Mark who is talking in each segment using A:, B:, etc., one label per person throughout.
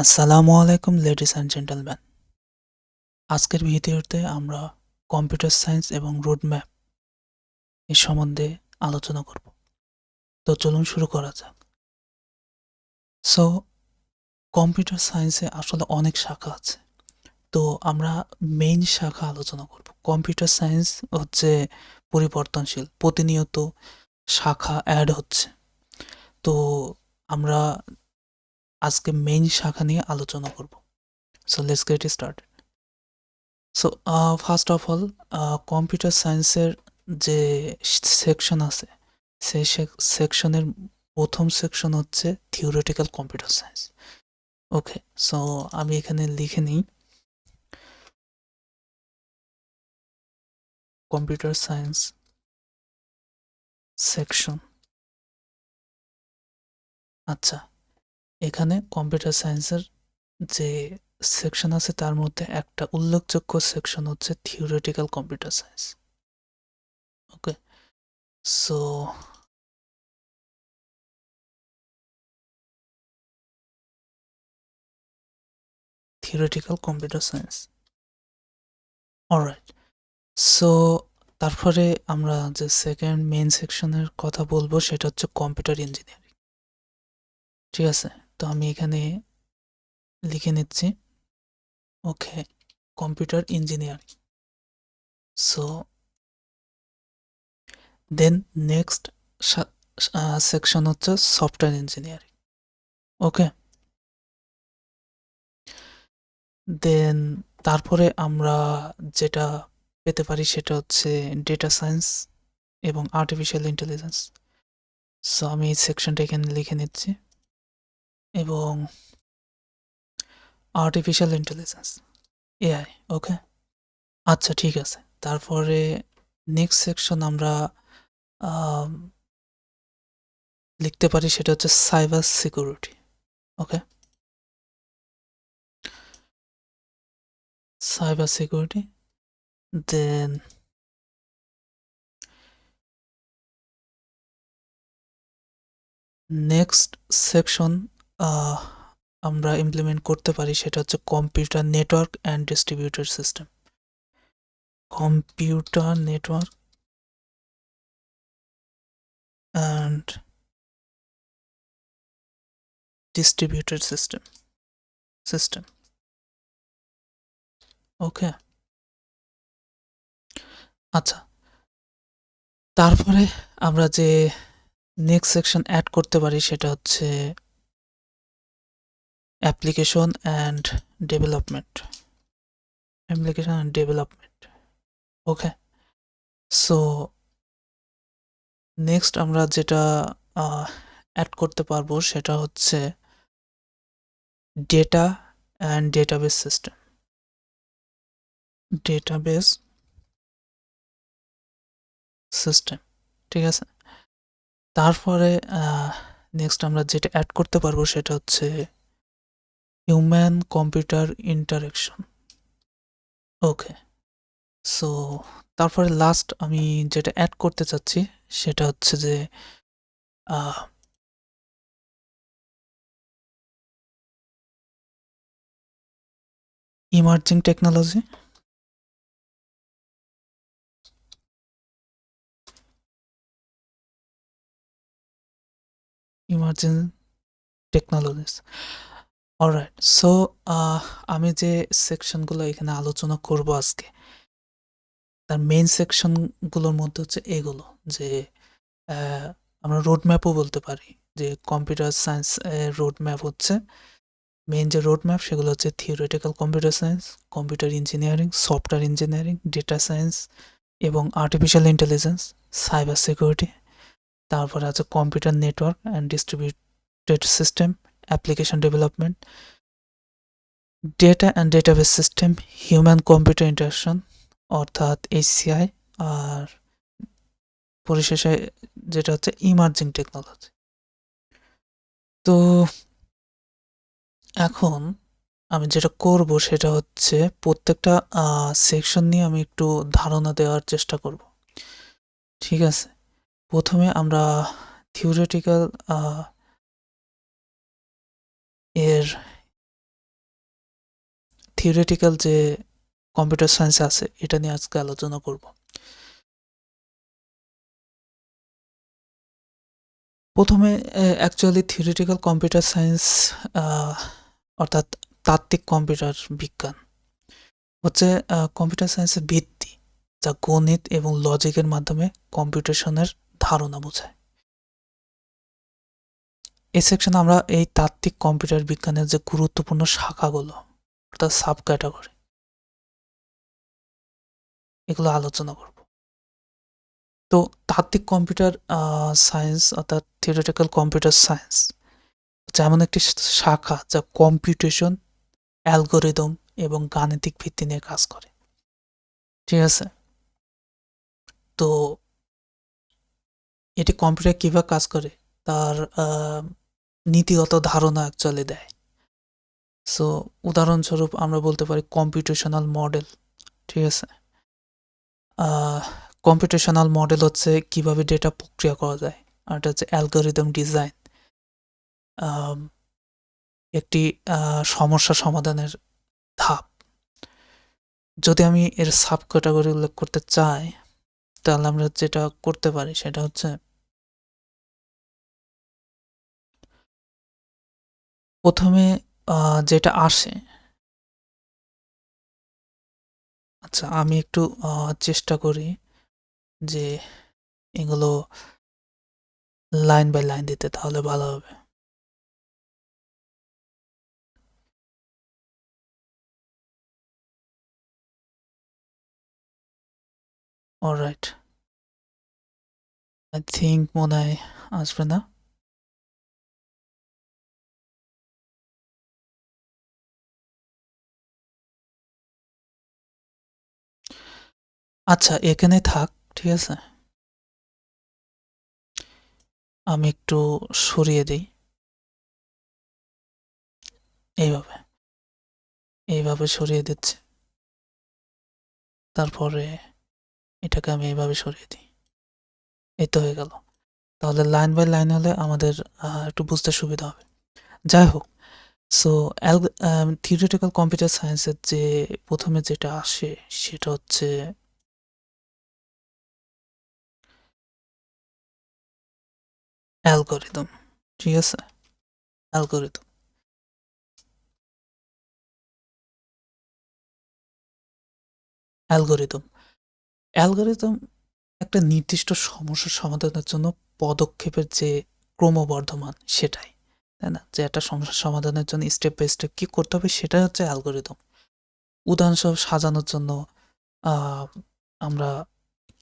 A: আসসালামু আলাইকুম ladies and gentleman. আজকের ভিডিওতে আমরা কম্পিউটার সায়েন্স এবং রোডম্যাপ এর সম্বন্ধে আলোচনা করব। তো চলুন শুরু করা যাক। সো কম্পিউটার সায়েন্সে আসলে অনেক শাখা আছে। তো আমরা মেইন শাখা আলোচনা করব। কম্পিউটার সায়েন্স হচ্ছে পরিবর্তনশীল, প্রতিনিয়ত শাখা অ্যাড হচ্ছে। তো আমরা আজকে মেইন শাখা নিয়ে আলোচনা করব। So let's get started. So first of all computer সায়েন্সের যে সেকশন আছে সেই সেকশনের প্রথম সেকশন হচ্ছে theoretical computer science. Okay, so আমি এখানে লিখে নিই কম্পিউটার সায়েন্স সেকশন। আচ্ছা, এখানে কম্পিউটার সায়েন্সের যে সেকশন আছে তার মধ্যে একটা উল্লেখযোগ্য সেকশন হচ্ছে theoretical computer science. Okay, so theoretical computer science. Alright, so তারপরে আমরা যে সেকেন্ড মেইন সেকশনের কথা বলবো সেটা হচ্ছে কম্পিউটার ইঞ্জিনিয়ারিং। ঠিক আছে, তো আমি এখানে লিখে নিচ্ছি। Okay, computer engineering. So then next section হচ্ছে সফটওয়্যার ইঞ্জিনিয়ারিং। ওকে, দেন তারপরে আমরা যেটা পেতে পারি সেটা হচ্ছে ডেটা সায়েন্স এবং আর্টিফিশিয়াল ইন্টেলিজেন্স। সো আমি এই সেকশনটা এখানে লিখে নিচ্ছি এবং আর্টিফিশিয়াল ইন্টেলিজেন্স, এআই। ওকে, আচ্ছা ঠিক আছে। তারপরে নেক্সট সেকশন আমরা লিখতে পারি সেটা হচ্ছে cyber security. Okay, cyber security. Then next section আমরা ইমপ্লিমেন্ট করতে পারি সেটা হচ্ছে computer network and distributed system. Computer network and distributed system. Okay, আচ্ছা, তারপরে আমরা যে নেক্সট সেকশন অ্যাড করতে পারি সেটা হচ্ছে application and development. Okay, so next আমরা যেটা অ্যাড করতে পারবো সেটা হচ্ছে data and database system. Database system, ঠিক আছে। তারপরে নেক্সট আমরা যেটা অ্যাড করতে পারবো সেটা হচ্ছে হিউম্যান কম্পিউটার ইন্টারেকশন। ওকে, সো তারপরে লাস্ট আমি যেটা অ্যাড করতে চাচ্ছি সেটা হচ্ছে যে emerging technology. Emerging technologies. Alright, so আমি যে সেকশনগুলো এখানে আলোচনা করব আজকে তার মেইন সেকশনগুলোর মধ্যে হচ্ছে এগুলো যে আমরা রোড ম্যাপও বলতে পারি যে কম্পিউটার সায়েন্স রোড ম্যাপ হচ্ছে মেইন যে রোড ম্যাপ সেগুলো হচ্ছে theoretical computer science, computer engineering, software engineering, data science এবং আর্টিফিশিয়াল ইন্টেলিজেন্স, সাইবার সিকিউরিটি। তারপরে আছে computer network and distributed system, application development, data and database system, human computer interaction অর্থাৎ এইচসিআই, আর পরিশেষে যেটা হচ্ছে ইমার্জিং টেকনোলজি। তো এখন আমি যেটা করব সেটা হচ্ছে প্রত্যেকটা সেকশন নিয়ে আমি একটু ধারণা দেওয়ার চেষ্টা করব। ঠিক আছে, প্রথমে আমরা থিওরিটিক্যাল এর থিওরিটিক্যাল যে কম্পিউটার সায়েন্স আছে এটা নিয়ে আজকে আলোচনা করব। প্রথমে অ্যাকচুয়ালি থিওরিটিক্যাল কম্পিউটার সায়েন্স অর্থাৎ তাত্ত্বিক কম্পিউটার বিজ্ঞান হচ্ছে কম্পিউটার সায়েন্সের ভিত্তি, যা গণিত এবং লজিকের মাধ্যমে কম্পিউটেশনের ধারণা বোঝায়। এই সেকশনে আমরা এই তাত্ত্বিক কম্পিউটার বিজ্ঞানের যে গুরুত্বপূর্ণ শাখাগুলো অর্থাৎ সাব ক্যাটাগরি এগুলো আলোচনা করব। তো তাত্ত্বিক কম্পিউটার সায়েন্স অর্থাৎ থিওরিটিক্যাল কম্পিউটার সায়েন্স যেমন একটি শাখা যা কম্পিউটেশন, অ্যালগোরিদম এবং গাণিতিক ভিত্তি নিয়ে কাজ করে। ঠিক আছে, তো এটি কম্পিউটার কীভাবে কাজ করে তার নীতিগত ধারণা অ্যাকচুয়ালি দেয়। সো উদাহরণস্বরূপ আমরা বলতে পারি কম্পিউটেশনাল মডেল। ঠিক আছে, কম্পিউটেশনাল মডেল হচ্ছে কিভাবে ডেটা প্রক্রিয়া করা যায়, আর এটা হচ্ছে অ্যালগোরিদম ডিজাইন, একটি সমস্যা সমাধানের ধাপ। যদি আমি এর সাব ক্যাটাগরি উল্লেখ করতে চাই তাহলে আমরা যেটা করতে পারি সেটা হচ্ছে প্রথমে যেটা আসে, আচ্ছা আমি একটু চেষ্টা করি যে এগুলো লাইন বাই লাইন দিতে, তাহলে ভালো হবে। অলরাইট, আই থিঙ্ক মনে হয় আসবে না। আচ্ছা এখানে থাক, ঠিক আছে, আমি একটু সরিয়ে দিই এইভাবে, এইভাবে সরিয়ে দিচ্ছি, তারপরে এটাকে আমি এইভাবে সরিয়ে দিই, এই তো হয়ে গেল। তাহলে লাইন বাই লাইন হলে আমাদের একটু বুঝতে সুবিধা হবে। যাই হোক, সো থিওরিটিক্যাল কম্পিউটার সায়েন্সের যে প্রথমে যেটা আসে সেটা হচ্ছে অ্যালগোরিদম। ঠিক আছে, অ্যালগোরিদম অ্যালগোরিদম অ্যালগোরিদম একটা নির্দিষ্ট সমস্যার সমাধানের জন্য পদক্ষেপের যে ক্রমবর্ধমান সেটাই, তাই না, যে একটা সমস্যার সমাধানের জন্য স্টেপ বাই স্টেপ কী করতে হবে সেটাই হচ্ছে অ্যালগোরিদম। উদাহরণস্বরূপ সাজানোর জন্য আমরা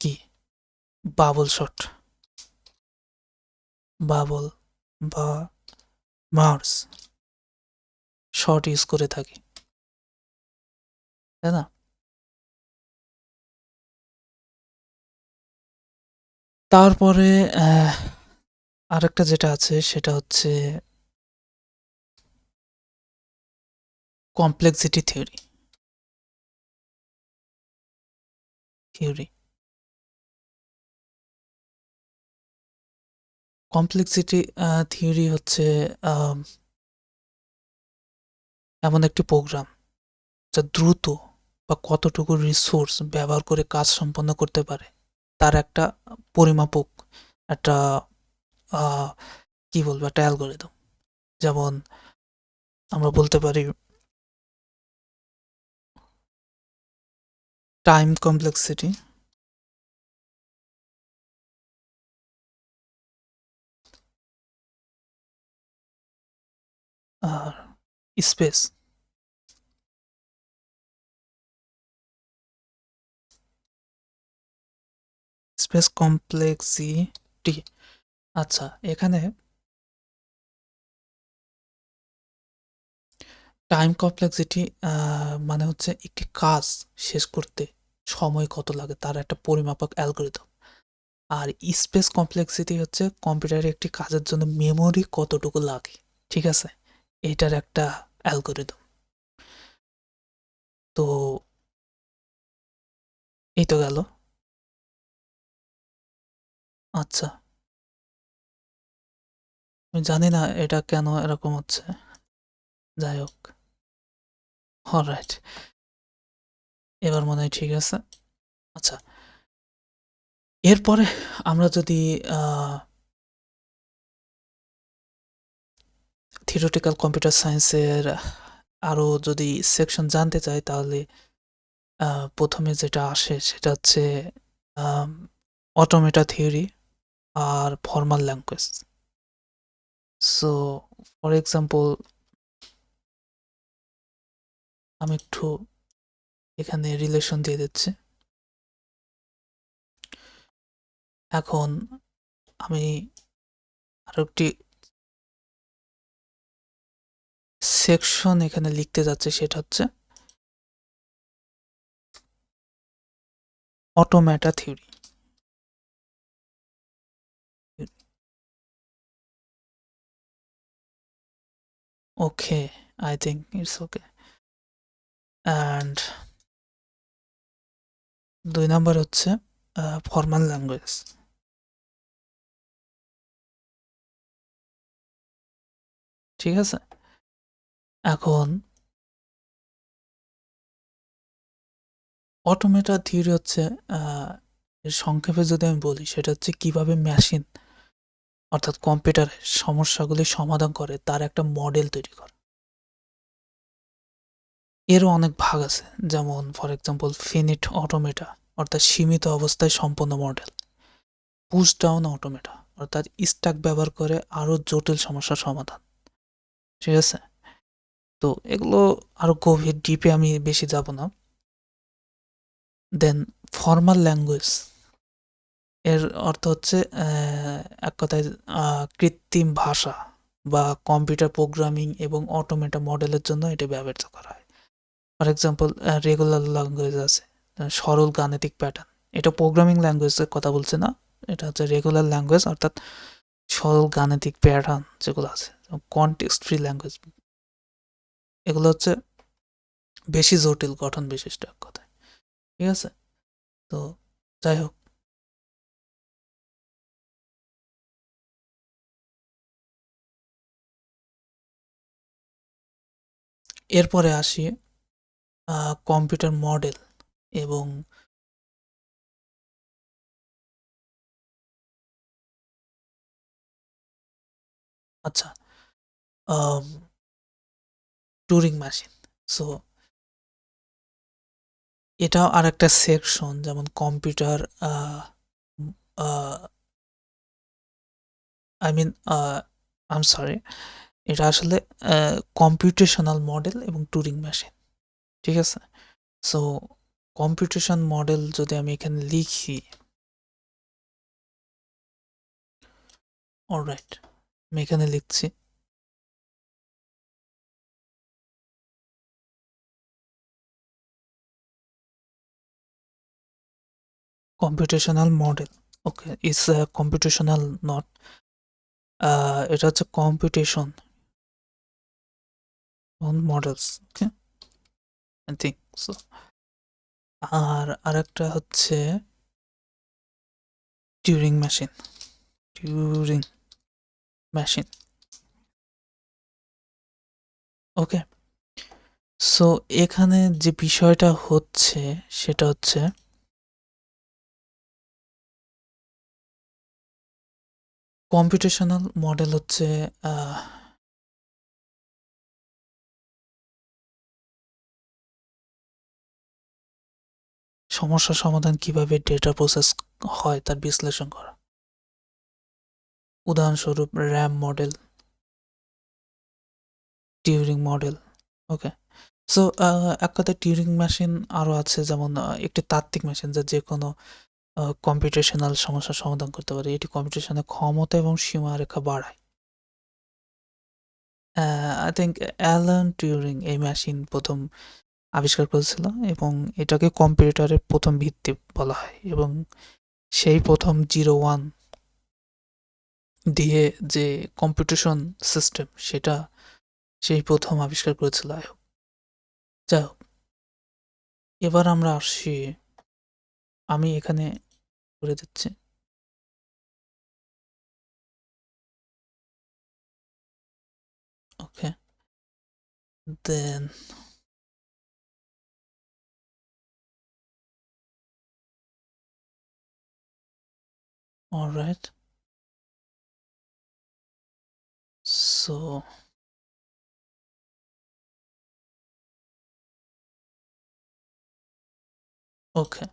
A: কি বাবল শট, বাবল বা মার্স শট ইউজ করে থাকি, তাই না। তারপরে আরেকটা যেটা আছে সেটা হচ্ছে কমপ্লেক্সিটি থিওরি। কমপ্লেক্সিটি থিওরি হচ্ছে এমন একটি প্রোগ্রাম যা দ্রুত বা কতটুকু রিসোর্স ব্যবহার করে কাজ সম্পন্ন করতে পারে তার একটা পরিমাপক, একটা কি বলবো, একটা অ্যালগোরিদম। যেমন আমরা বলতে পারি টাইম কমপ্লেক্সিটি, আর স্পেস স্পেস কমপ্লেক্সিটি। আচ্ছা এখানে টাইম কমপ্লেক্সিটি মানে হচ্ছে একটি কাজ শেষ করতে সময় কত লাগে তার একটা পরিমাপক অ্যালগোরিদম। আর স্পেস কমপ্লেক্সিটি হচ্ছে কম্পিউটারে একটি কাজের জন্য মেমোরি কতটুকু লাগে, ঠিক আছে, এটার একটা অ্যালগোরিদম। তো এই তো গেল। আচ্ছা আমি জানি না এটা কেন এরকম হচ্ছে, যাই হোক অলরাইট, এবার মনে হয় ঠিক আছে। আচ্ছা, এরপরে আমরা যদি থিওরিটিক্যাল কম্পিউটার সায়েন্সের আরও যদি সেকশন জানতে চাই, তাহলে প্রথমে যেটা আসে সেটা হচ্ছে অটোমেটা থিওরি আর formal language. So for example, আমি একটু এখানে রিলেশন দিয়ে দিচ্ছি। এখন আমি আরো একটি সেকশন এখানে লিখতে যাচ্ছি, সেটা হচ্ছে automata theory. Okay, I think it's okay. And 2 number হচ্ছে ফর্মাল ল্যাঙ্গুয়েজ। ঠিক আছে, এখন অটোমেটা থিওরি হচ্ছে এর সংক্ষেপে যদি আমি বলি, সেটা হচ্ছে কিভাবে মেশিন অর্থাৎ কম্পিউটারের সমস্যাগুলি সমাধান করে তার একটা মডেল তৈরি করা। এরও অনেক ভাগ আছে, যেমন ফর এক্সাম্পল ফিনিট অটোমেটা অর্থাৎ সীমিত অবস্থায় সম্পন্ন মডেল, পুশ ডাউন অটোমেটা অর্থাৎ স্ট্যাক ব্যবহার করে আরও জটিল সমস্যার সমাধান। ঠিক আছে, তো এগুলো আরও গভীর ডিপে আমি বেশি যাব না। দেন ফর্মাল ল্যাঙ্গুয়েজ, এর অর্থ হচ্ছে এক কথায় কৃত্রিম ভাষা বা কম্পিউটার প্রোগ্রামিং এবং অটোমেটা মডেলের জন্য এটা ব্যবহৃত করা হয়। ফর এক্সাম্পল রেগুলার ল্যাঙ্গুয়েজ আছে, সরল গাণিতিক প্যাটার্ন, এটা প্রোগ্রামিং ল্যাঙ্গুয়েজের কথা বলছে না, এটা হচ্ছে রেগুলার ল্যাঙ্গুয়েজ অর্থাৎ সরল গাণিতিক প্যাটার্ন যেগুলো আছে। কনটেক্সট ফ্রি ল্যাঙ্গুয়েজ, এগুলো হচ্ছে বেশি জটিল গঠন বিশিষ্ট এক কথায়। ঠিক আছে, তো যাই হোক, এরপরে আসি কম্পিউটার মডেল এবং আচ্ছা, টুরিং মেশিন। সো এটাও আর একটা সেকশন, যেমন computer I mean I M sorry, এটা আসলে কম্পিউটেশনাল মডেল এবং টুরিং মেশিন। ঠিক আছে, সো কম্পিউটেশন মডেল যদি আমি এখানে লিখি, অলরাইট, আমি এখানে লিখছি computational model. Okay, it's computational not, এটা হচ্ছে computation models. Okay, I think so. আর আরেকটা হচ্ছে Turing machine, Turing machine. Okay, so এখানে যে বিষয়টা হচ্ছে সেটা হচ্ছে কম্পিউটেশনাল মডেল হচ্ছে সমস্যার সমাধান কিভাবে ডেটা প্রসেস হয় তার বিশ্লেষণ করা। উদাহরণস্বরূপ র্যাম মডেল, টিউরিং মডেল। ওকে, সো এক কথায় টিউরিং মেশিন আরও আছে, যেমন একটি তাত্ত্বিক মেশিন যা যে কোনো কম্পিউটেশনাল সমস্যার সমাধান করতে পারে। এটি কম্পিউটেশনের ক্ষমতা এবং সীমারেখা বাড়ায়। আই থিঙ্ক অ্যালান টিউরিং এই মেশিন প্রথম আবিষ্কার করেছিল এবং এটাকে কম্পিউটারের প্রথম ভিত্তি বলা হয়, এবং সেই প্রথম 01 দিয়ে যে কম্পিউটেশন সিস্টেম সেটা সেই প্রথম আবিষ্কার করেছিল। যাই হোক, এবার আমরা আসি, আমি এখানে করে দিচ্ছি। ওকে, দেন All right. So ওকে,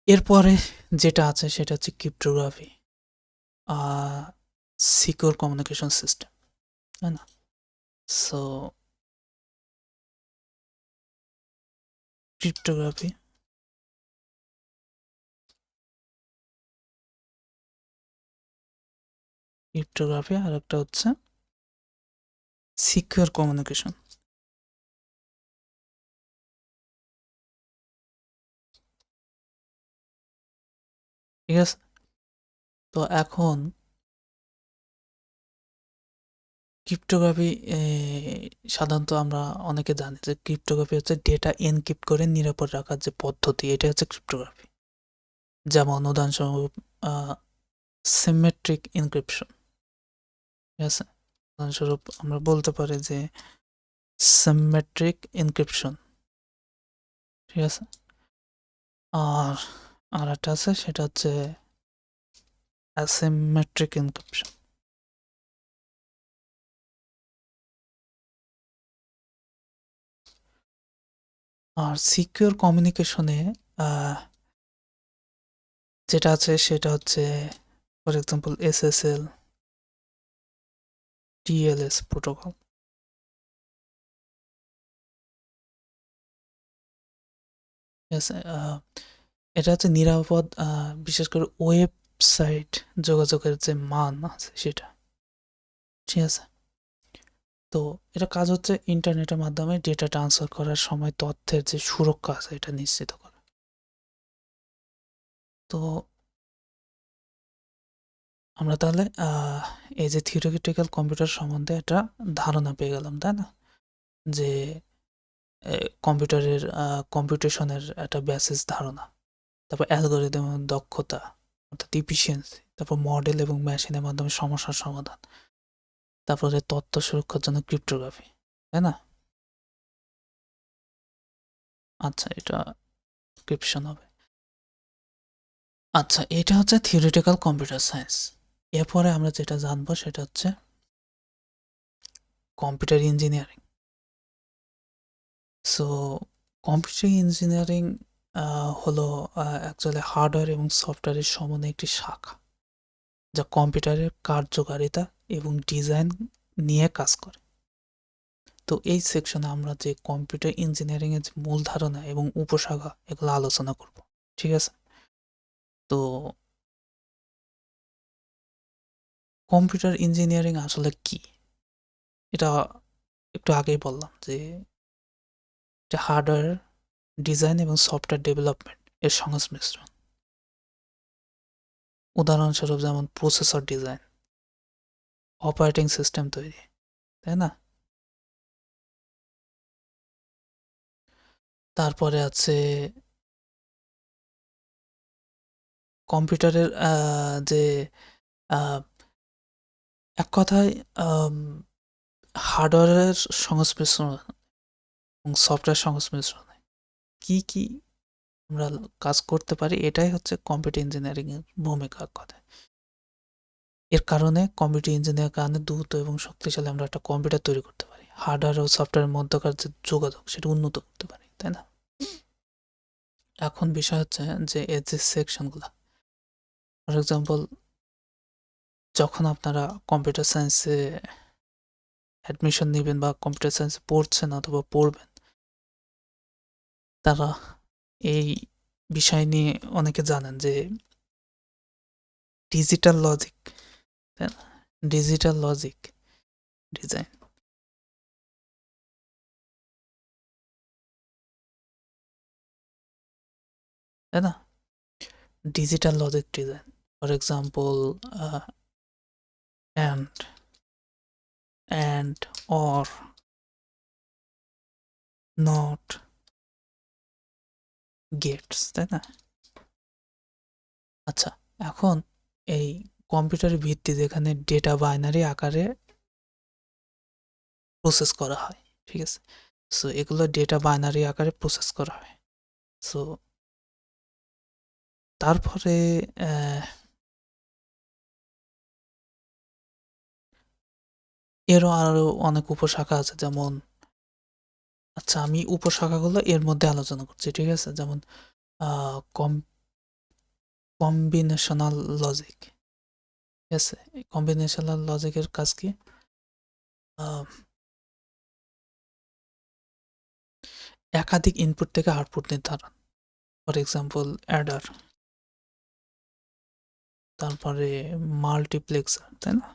A: এরপরে যেটা আছে সেটা হচ্ছে ক্রিপ্টোগ্রাফি, সিকিউর কমিউনিকেশন সিস্টেম, তাই না? সো ক্রিপ্টোগ্রাফি, আর একটা হচ্ছে সিকিউর কমিউনিকেশন। ঠিক আছে, তো এখন ক্রিপ্টোগ্রাফি, সাধারণত আমরা অনেকে জানি যে ক্রিপ্টোগ্রাফি হচ্ছে ডেটা এনক্রিপ্ট করে নিরাপদ রাখার যে পদ্ধতি, এটা হচ্ছে ক্রিপ্টোগ্রাফি। যেমন উদাহরণস্বরূপ সিমেট্রিক এনক্রিপশন। ঠিক আছে, উদাহরণস্বরূপ আমরা বলতে পারি যে সিমেট্রিক এনক্রিপশন। ঠিক আছে, আর আর একটা আছে সেটা হচ্ছে অ্যাসিমেট্রিক এনক্রিপশন। আর সিকিউর কমিউনিকেশনে যেটা আছে সেটা হচ্ছে for example SSL, TLS protocol. ঠিক আছে, এটা হচ্ছে নিরাপদ, বিশেষ করে ওয়েবসাইট যোগাযোগের যে মান আছে সেটা। ঠিক আছে, তো এটা কাজ হচ্ছে ইন্টারনেটের মাধ্যমে ডেটা ট্রান্সফার করার সময় তথ্যের যে সুরক্ষা আছে এটা নিশ্চিত করা। তো আমরা তাহলে এই যে থিওরিটিক্যাল কম্পিউটার সম্বন্ধে একটা ধারণা পেয়ে গেলাম, তাই না? যে কম্পিউটারের কম্পিউটেশনের একটা বেসিস ধারণা, তারপর অ্যালগরিদমের দক্ষতা অর্থাৎ ইফিসিয়েন্সি, তারপর মডেল এবং মেশিনের মাধ্যমে সমস্যার সমাধান, তারপরে তথ্য সুরক্ষার জন্য ক্রিপ্টোগ্রাফি, তাই না? আচ্ছা, এটা ক্রিপশন হবে। আচ্ছা, এটা হচ্ছে থিওরিটিক্যাল কম্পিউটার সায়েন্স। এরপরে আমরা যেটা জানবো সেটা হচ্ছে computer engineering. So computer engineering হলো অ্যাকচুয়ালি হার্ডওয়্যার এবং সফটওয়্যারের সমন্বয়ে একটি শাখা, যা কম্পিউটারের কার্যকারিতা এবং ডিজাইন নিয়ে কাজ করে। তো এই সেকশনে আমরা যে কম্পিউটার ইঞ্জিনিয়ারিংয়ের যে মূল ধারণা এবং উপশাখা এগুলো আলোচনা করব। ঠিক আছে, তো কম্পিউটার ইঞ্জিনিয়ারিং আসলে কি, এটা একটু আগেই বললাম যে এটা হার্ডওয়্যার ডিজাইন এবং সফটওয়্যার ডেভেলপমেন্ট এর সংমিশ্রণ। উদাহরণস্বরূপ যেমন প্রসেসর ডিজাইন, অপারেটিং সিস্টেম তৈরি, তাই না? তারপরে আছে কম্পিউটারের যে আহ, এক কথায় হার্ডওয়্যারের সংমিশ্রণ এবং সফটওয়্যার সংমিশ্রণে কি কি আমরা কাজ করতে পারি, এটাই হচ্ছে কম্পিউটার ইঞ্জিনিয়ারিং এর ভূমিকা কথা। এর কারণে কম্পিউটার ইঞ্জিনিয়ার কারণে দ্রুত এবং শক্তিশালী আমরা একটা কম্পিউটার তৈরি করতে পারি, হার্ডওয়্যার ও সফটওয়্যারের মধ্যকার যে যোগাযোগ সেটা উন্নত করতে পারি, তাই না? এখন বিষয় হচ্ছে যে এর যে সেকশনগুলো, ফর এক্সাম্পল যখন আপনারা কম্পিউটার সায়েন্সে অ্যাডমিশন নেবেন বা কম্পিউটার সায়েন্সে পড়ছেন অথবা পড়বেন, তারা এই বিষয় নিয়ে অনেকে জানেন যে ডিজিটাল লজিক, তাই না? ডিজিটাল লজিক ডিজাইন, তাই না? Digital logic design, for example and or not gates, তাই না? আচ্ছা, এখন এই কম্পিউটারের ভিত্তি যেখানে ডেটা বাইনারি আকারে প্রসেস করা হয়, ঠিক আছে? সো এগুলো ডেটা বাইনারি আকারে প্রসেস করা হয়। সো তারপরে এরও আরো অনেক উপশাখা আছে, যেমন আচ্ছা আমি উপশাখাগুলো এর মধ্যে আলোচনা করছি, ঠিক আছে? যেমন কম্বিনেশনাল লজিক, ঠিক আছে? কম্বিনেশনাল লজিকের কাজ কি? একাধিক ইনপুট থেকে আউটপুট নির্ধারণ, ফর এক্সাম্পল অ্যাডার, তারপরে মাল্টিপ্লেক্সার, তাই না?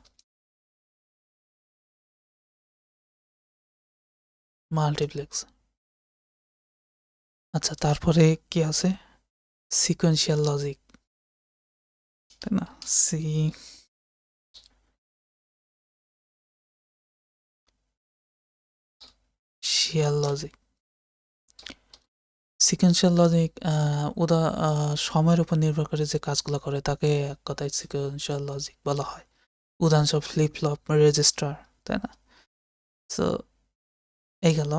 A: মাল্টিপ্লেক্স। আচ্ছা তারপরে কি আছে? সিকোয়েন্সিয়াল লজিক, তাই না? Sequential logic. সিকোয়েন্সিয়াল লজিক সময়ের উপর নির্ভর করে যে কাজগুলো করে তাকে এক কথায় সিকোয়েন্সিয়াল লজিক বলা হয়। উদাহরণস্বরূপ ফ্লিপ ফ্লপ রেজিস্টার, তাই না? সো এই গেল।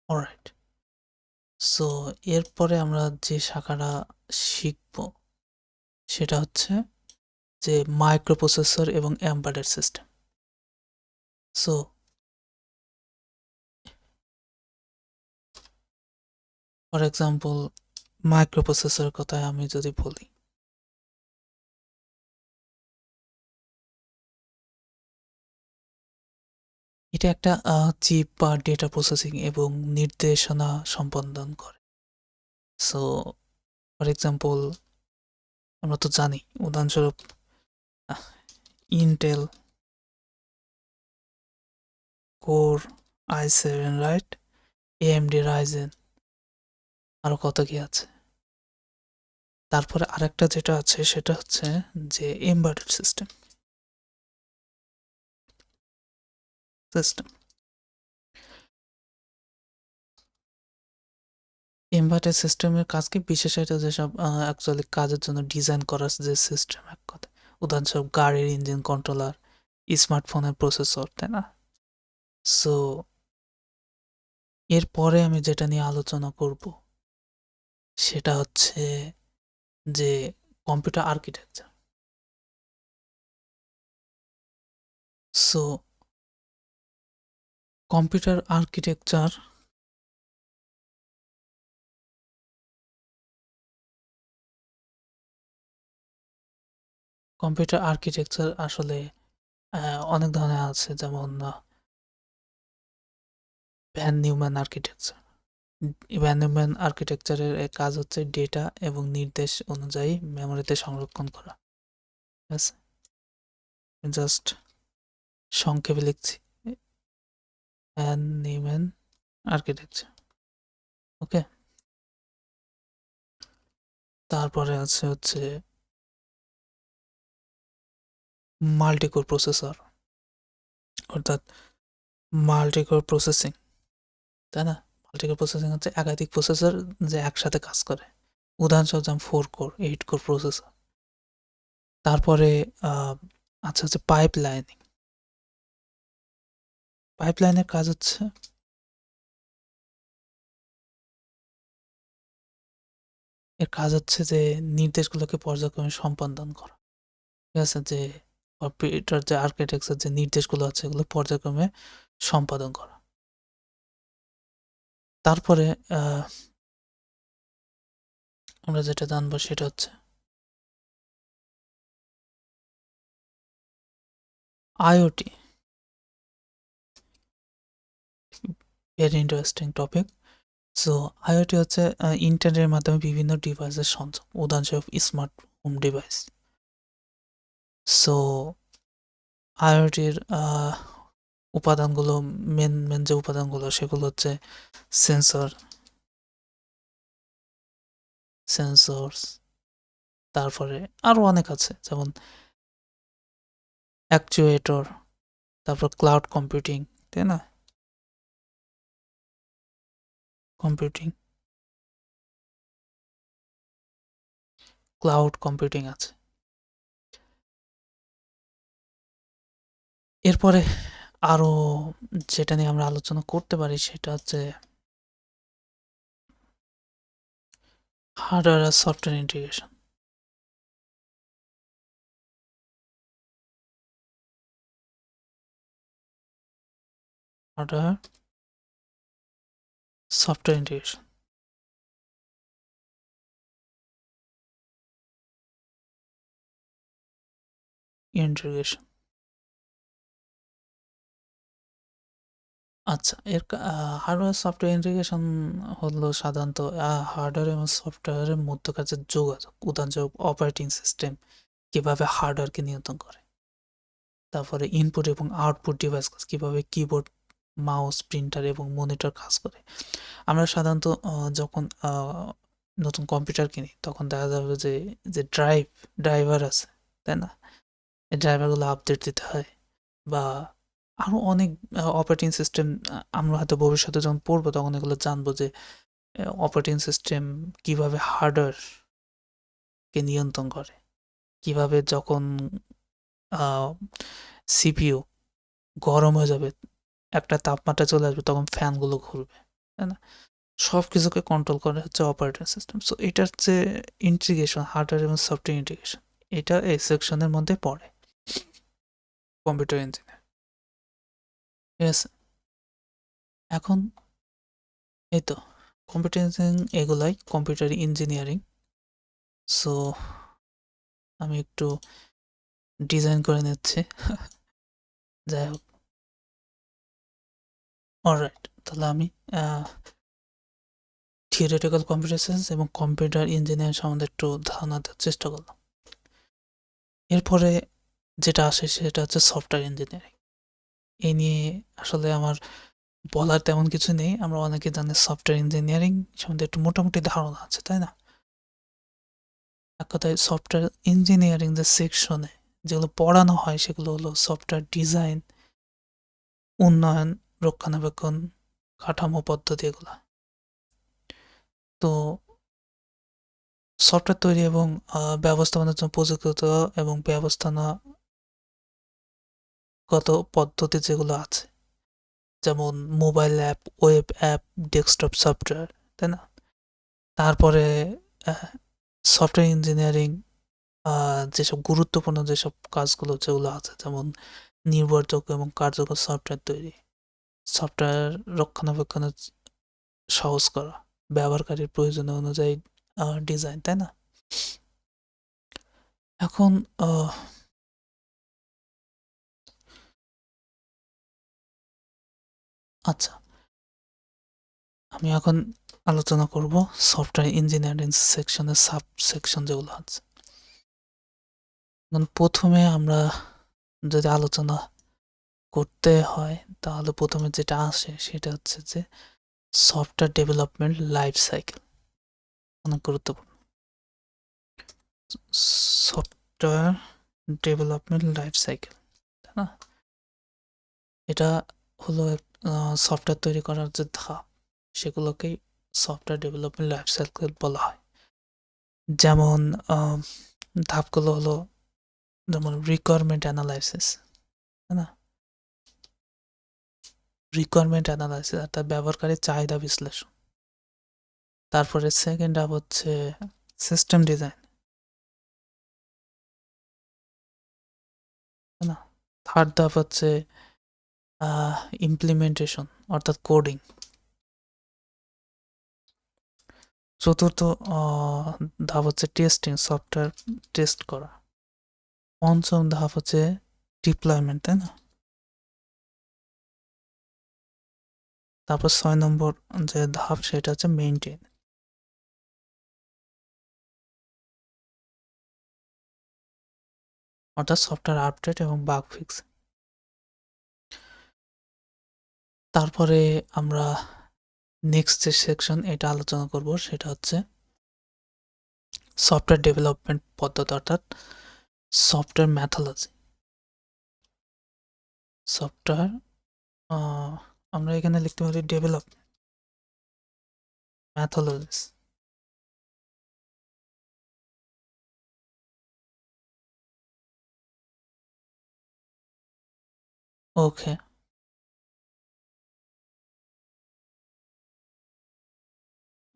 A: অলরাইট, সো এরপরে আমরা যে শাখাটা শিখব সেটা হচ্ছে যে মাইক্রোপ্রসেসর এবং embedded system. So for example মাইক্রোপ্রসেসরের কথায় আমি যদি বলি, এটা একটা চিপ বা ডেটা প্রসেসিং এবং নির্দেশনা সম্পাদন করে। সো ফর এক্সাম্পল আমরা তো জানি, উদাহরণস্বরূপ Intel core i7, right? AMD Ryzen, আরও কত কি আছে। তারপরে আরেকটা যেটা আছে সেটা হচ্ছে যে এমবেডেড সিস্টেম। এমবেডেড সিস্টেমের কাজ কি? বিশেষত যেসব অ্যাকচুয়ালি কাজের জন্য ডিজাইন করার যে সিস্টেম, এক কথা উদাহরণস্বরূপ গাড়ির ইঞ্জিন কন্ট্রোলার, স্মার্টফোনের প্রসেসর, তাই না? সো এরপরে আমি যেটা নিয়ে আলোচনা করব সেটা হচ্ছে যে computer architecture. So computer architecture আসলে অনেক ধরনের আছে, যেমন von Neumann architecture. Von Neumann আর্কিটেকচারের কাজ হচ্ছে ডেটা এবং নির্দেশ অনুযায়ী মেমোরিতে সংরক্ষণ করা, ঠিক আছে? জাস্ট সংক্ষেপে লিখছি, ভ্যান নিউম্যান আর্কিটেকচার, ওকে? তারপরে আছে হচ্ছে মাল্টিকোর প্রসেসর, অর্থাৎ মাল্টিকোর প্রসেসিং, তাই না? মাল্টিকোর প্রসেসিং হচ্ছে একাধিক প্রসেসর যে একসাথে কাজ করে, উদাহরণস্বরূপ যেমন 4 কোর 8 কোর প্রসেসর। তারপরে আচ্ছা হচ্ছে পাইপলাইনের কাজ হচ্ছে যে নির্দেশগুলোকে পর্যায়ক্রমে সম্পাদন করা, ঠিক আছে? যে কম্পিউটার যে আর্কিটেকচার যে নির্দেশগুলো আছে এগুলো পর্যায়ক্রমে সম্পাদন করা। তারপরে আমরা যেটা জানবো সেটা হচ্ছে IoT, very interesting topic. So IoT হচ্ছে ইন্টারনেটের মাধ্যমে বিভিন্ন ডিভাইসের সংযোগ, উদাহরণস্বরূপ স্মার্ট হোম ডিভাইস। সো আইওটির উপাদানগুলো, মেন যে উপাদানগুলো সেগুলো হচ্ছে সেন্সরস, তারপরে আরও অনেক আছে, যেমন অ্যাকচুয়েটর, তারপর ক্লাউড কম্পিউটিং, তাই না? ক্লাউড কম্পিউটিং আছে। এরপরে আরও যেটা নিয়ে আমরা আলোচনা করতে পারি সেটা হচ্ছে হার্ডওয়্যার আর software integration. Hardware software integration. Integration. আচ্ছা, এর হার্ডওয়্যার সফটওয়্যার ইন্টিগ্রেশন হলো সাধারণত হার্ডওয়্যার এবং সফটওয়্যারের মধ্যকার যে যোগাযোগ, উদাহরণস্বরূপ অপারেটিং সিস্টেম কিভাবে হার্ডওয়্যারকে নিয়ন্ত্রণ করে, তারপরে ইনপুট এবং আউটপুট ডিভাইস কিভাবে কিবোর্ড, মাউস, প্রিন্টার এবং মনিটর কাজ করে। আমরা সাধারণত যখন নতুন কম্পিউটার কিনি তখন দেখা যাবে যে যে ড্রাইভার আছে, তাই না? এই ড্রাইভারগুলো আপডেট দিতে হয়, বা আরও অনেক অপারেটিং সিস্টেম আমরা হয়তো ভবিষ্যতে যখন পড়বো তখন এগুলো জানবো যে অপারেটিং সিস্টেম কিভাবে হার্ডওয়্যারকে নিয়ন্ত্রণ করে, কিভাবে যখন সিপিইউ গরম হয়ে যাবে, একটা তাপমাত্রা চলে আসবে, তখন ফ্যানগুলো ঘুরবে, তাই না? সব কিছুকে কন্ট্রোল করে হচ্ছে অপারেটিং সিস্টেম। সো এটার যে ইন্টিগ্রেশন, হার্ডওয়্যার এবং সফটওয়্যার ইন্টিগ্রেশন, এটা এই সেকশনের মধ্যে পড়ে কম্পিউটার ইঞ্জিনিয়ার। ঠিক আছে, এখন এই তো কম্পিউটার ইঞ্জিনিয়ারিং, এগুলাই কম্পিউটার ইঞ্জিনিয়ারিং। সো আমি একটু ডিজাইন করে নিচ্ছি। যাই হোক, অলরাইট, তাহলে আমি থিওরিটিক্যাল কম্পিউটার সায়েন্স এবং কম্পিউটার ইঞ্জিনিয়ারিং সম্বন্ধে একটু ধারণা দেওয়ার চেষ্টা করলাম। এরপরে যেটা আসে সেটা হচ্ছে সফটওয়্যার ইঞ্জিনিয়ারিং। এই নিয়ে আসলে আমার বলার তেমন কিছু নেই, আমরা অনেকে জানি সফটওয়্যার ইঞ্জিনিয়ারিং সম্বন্ধে একটু মোটামুটি ধারণা আছে, তাই না? এক কথায় সফটওয়্যার ইঞ্জিনিয়ারিং যে সেকশনে যেগুলো পড়ানো হয় সেগুলো হলো সফটওয়্যার ডিজাইন, উন্নয়ন, রক্ষণাবেক্ষণ, কাঠামো পদ্ধতি, এগুলো। তো সফটওয়্যার তৈরি এবং ব্যবস্থাপনার জন্য প্রযুক্তিগত এবং ব্যবস্থাপনাগত পদ্ধতি যেগুলো আছে, যেমন mobile app, web app, desktop software, তাই না? তারপরে সফটওয়্যার ইঞ্জিনিয়ারিং যেসব গুরুত্বপূর্ণ যেসব কাজগুলো যেগুলো আছে, যেমন নির্ভরযোগ্য এবং কার্যকর সফটওয়্যার তৈরি, সফটওয়্যার রক্ষণাবেক্ষণের সহজ করা, ব্যবহারকারীর প্রয়োজন অনুযায়ী ডিজাইন, তাই না? এখন আচ্ছা, আমি এখন আলোচনা করব সফটওয়্যার ইঞ্জিনিয়ারিং সেকশনের সাব সেকশন যেগুলো আছে। প্রথমে আমরা যদি আলোচনা করতে হয় তাহলে প্রথমে যেটা আসে সেটা হচ্ছে যে সফটওয়্যার ডেভেলপমেন্ট লাইফ সাইকেল। অনেক গুরুত্বপূর্ণ। সফটওয়্যার ডেভেলপমেন্ট লাইফ সাইকেল, তাই না? এটা হলো সফটওয়্যার তৈরি করার যে ধাপ, সেগুলোকেই সফটওয়্যার ডেভেলপমেন্ট লাইফ সাইকেল বলা হয়। যেমন ধাপগুলো হলো, যেমন রিকোয়ারমেন্ট অ্যানালাইসিস, তাই না? রিকোয়ারমেন্ট অ্যানালাইসিস অর্থাৎ ব্যবহারকারীর চাহিদা বিশ্লেষণ। তারপরে সেকেন্ড ধাপ হচ্ছে সিস্টেম ডিজাইন, তাই না? থার্ড ধাপ হচ্ছে ইমপ্লিমেন্টেশন অর্থাৎ কোডিং। চতুর্থ ধাপ হচ্ছে টেস্টিং, সফটওয়্যার টেস্ট করা। পঞ্চম ধাপ হচ্ছে ডিপ্লয়মেন্ট, তাই না? তারপর 6 নম্বর যে ধাপ সেটা হচ্ছে মেইনটেইন, অর্থাৎ সফটওয়্যার আপডেট এবং বাগ ফিক্স। তারপরে আমরা নেক্সট যে সেকশন এটা আলোচনা করব সেটা হচ্ছে সফটওয়্যার ডেভেলপমেন্ট পদ্ধতি, অর্থাৎ সফটওয়্যার ম্যাথোলজি। সফটওয়্যার আমরা এখানে লিখতে পারি ডেভেলপ ম্যাথোলজিস। ওকে,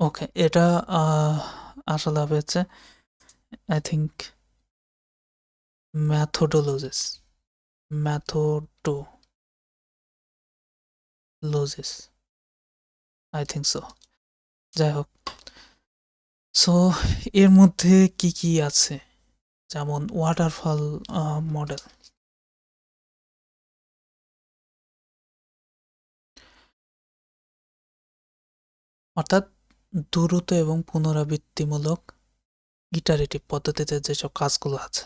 A: ওকে, এটা আসলে হবে হচ্ছে I think methodologies, methodologies, I think so. যাই হোক, সো এর মধ্যে কি কি আছে, যেমন ওয়াটারফল মডেল, অর্থাৎ দ্রুত এবং পুনরাবৃত্তিমূলক ইটারেটিভ পদ্ধতিতে যেসব কাজগুলো আছে,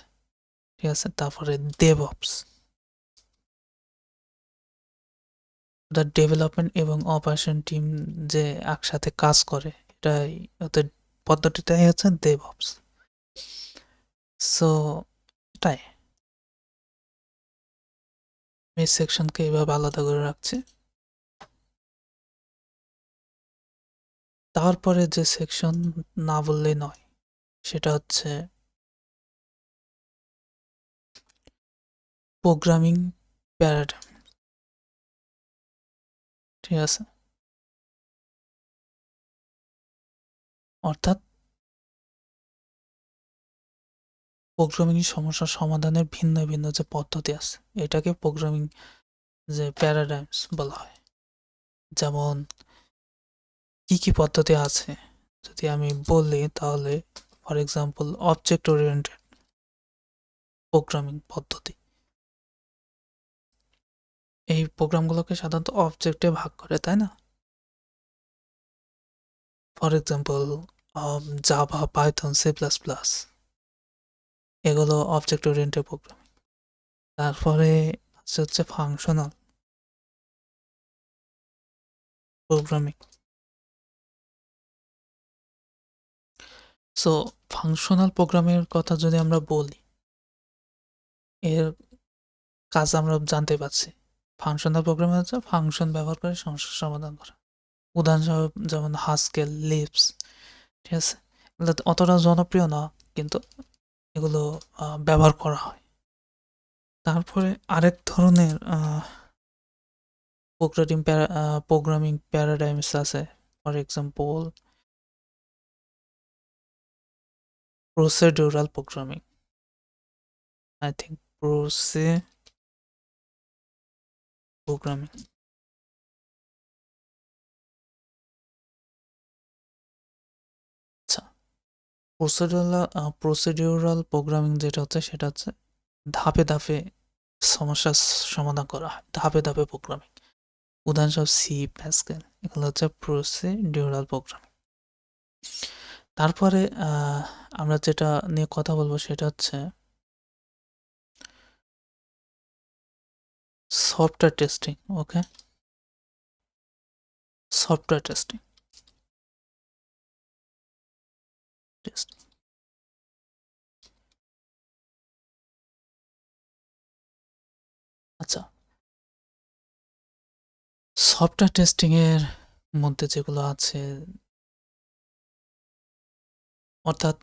A: ঠিক আছে। তারপরে ডেভঅপস, দ্য ডেভেলপমেন্ট এবং অপারেশন টিম যে একসাথে কাজ করে, এটাই ওদের পদ্ধতিটাই হচ্ছে ডেভঅপস। সো এটাই এই সেকশনকে এভাবে আলাদা করে রাখছি। তারপরে যে সেকশন না বললেই নয়, সেটা হচ্ছে প্রোগ্রামিং প্যারাডাইম, ঠিক আছে। অর্থাৎ প্রোগ্রামিং সমস্যার সমাধানের ভিন্ন ভিন্ন যে পদ্ধতি আছে, এটাকে প্রোগ্রামিং যে প্যারাডাইমস বলা হয়। যেমন কি কি পদ্ধতি আছে যদি আমি বলি, তাহলে for example object oriented programming পদ্ধতি, এই প্রোগ্রামগুলোকে সাধারণত অবজেক্টে ভাগ করে, তাই না? For example Java, Python, C plus plus, এগুলো অবজেক্ট ওরিয়েন্টেড প্রোগ্রামিং। তারপরে হচ্ছে ফাংশনাল প্রোগ্রামিং। সো ফাংশনাল প্রোগ্রামের কথা যদি আমরা বলি, এর কাজ আমরা জানতে পারছি। ফাংশনাল প্রোগ্রামে হচ্ছে ফাংশন ব্যবহার করে সমস্যার সমাধান করা। উদাহরণস্বরূপ যেমন হাস্কেল, লিপস, ঠিক আছে। এগুলো অতটা জনপ্রিয় না, কিন্তু এগুলো ব্যবহার করা হয়। তারপরে আরেক ধরনের প্রোগ্রামিং প্যারাডাইমস আছে, for example procedural programming, I think programming. আচ্ছা, প্রসিডিউরাল প্রোগ্রামিং যেটা হচ্ছে, সেটা হচ্ছে ধাপে ধাপে সমস্যার সমাধান করা হয়, ধাপে ধাপে প্রোগ্রামিং। উদাহরণস্বরূপ সি, প্যাসকেল, এগুলো হচ্ছে প্রসিডিউরাল প্রোগ্রামিং। তারপরে আমরা যেটা নিয়ে কথা বলবো সেটা হচ্ছে সফটওয়্যার টেস্টিং। ওকে, সফটওয়্যার টেস্টিং। আচ্ছা, সফটওয়্যার টেস্টিং এর মধ্যে যেগুলো আছে, অর্থাৎ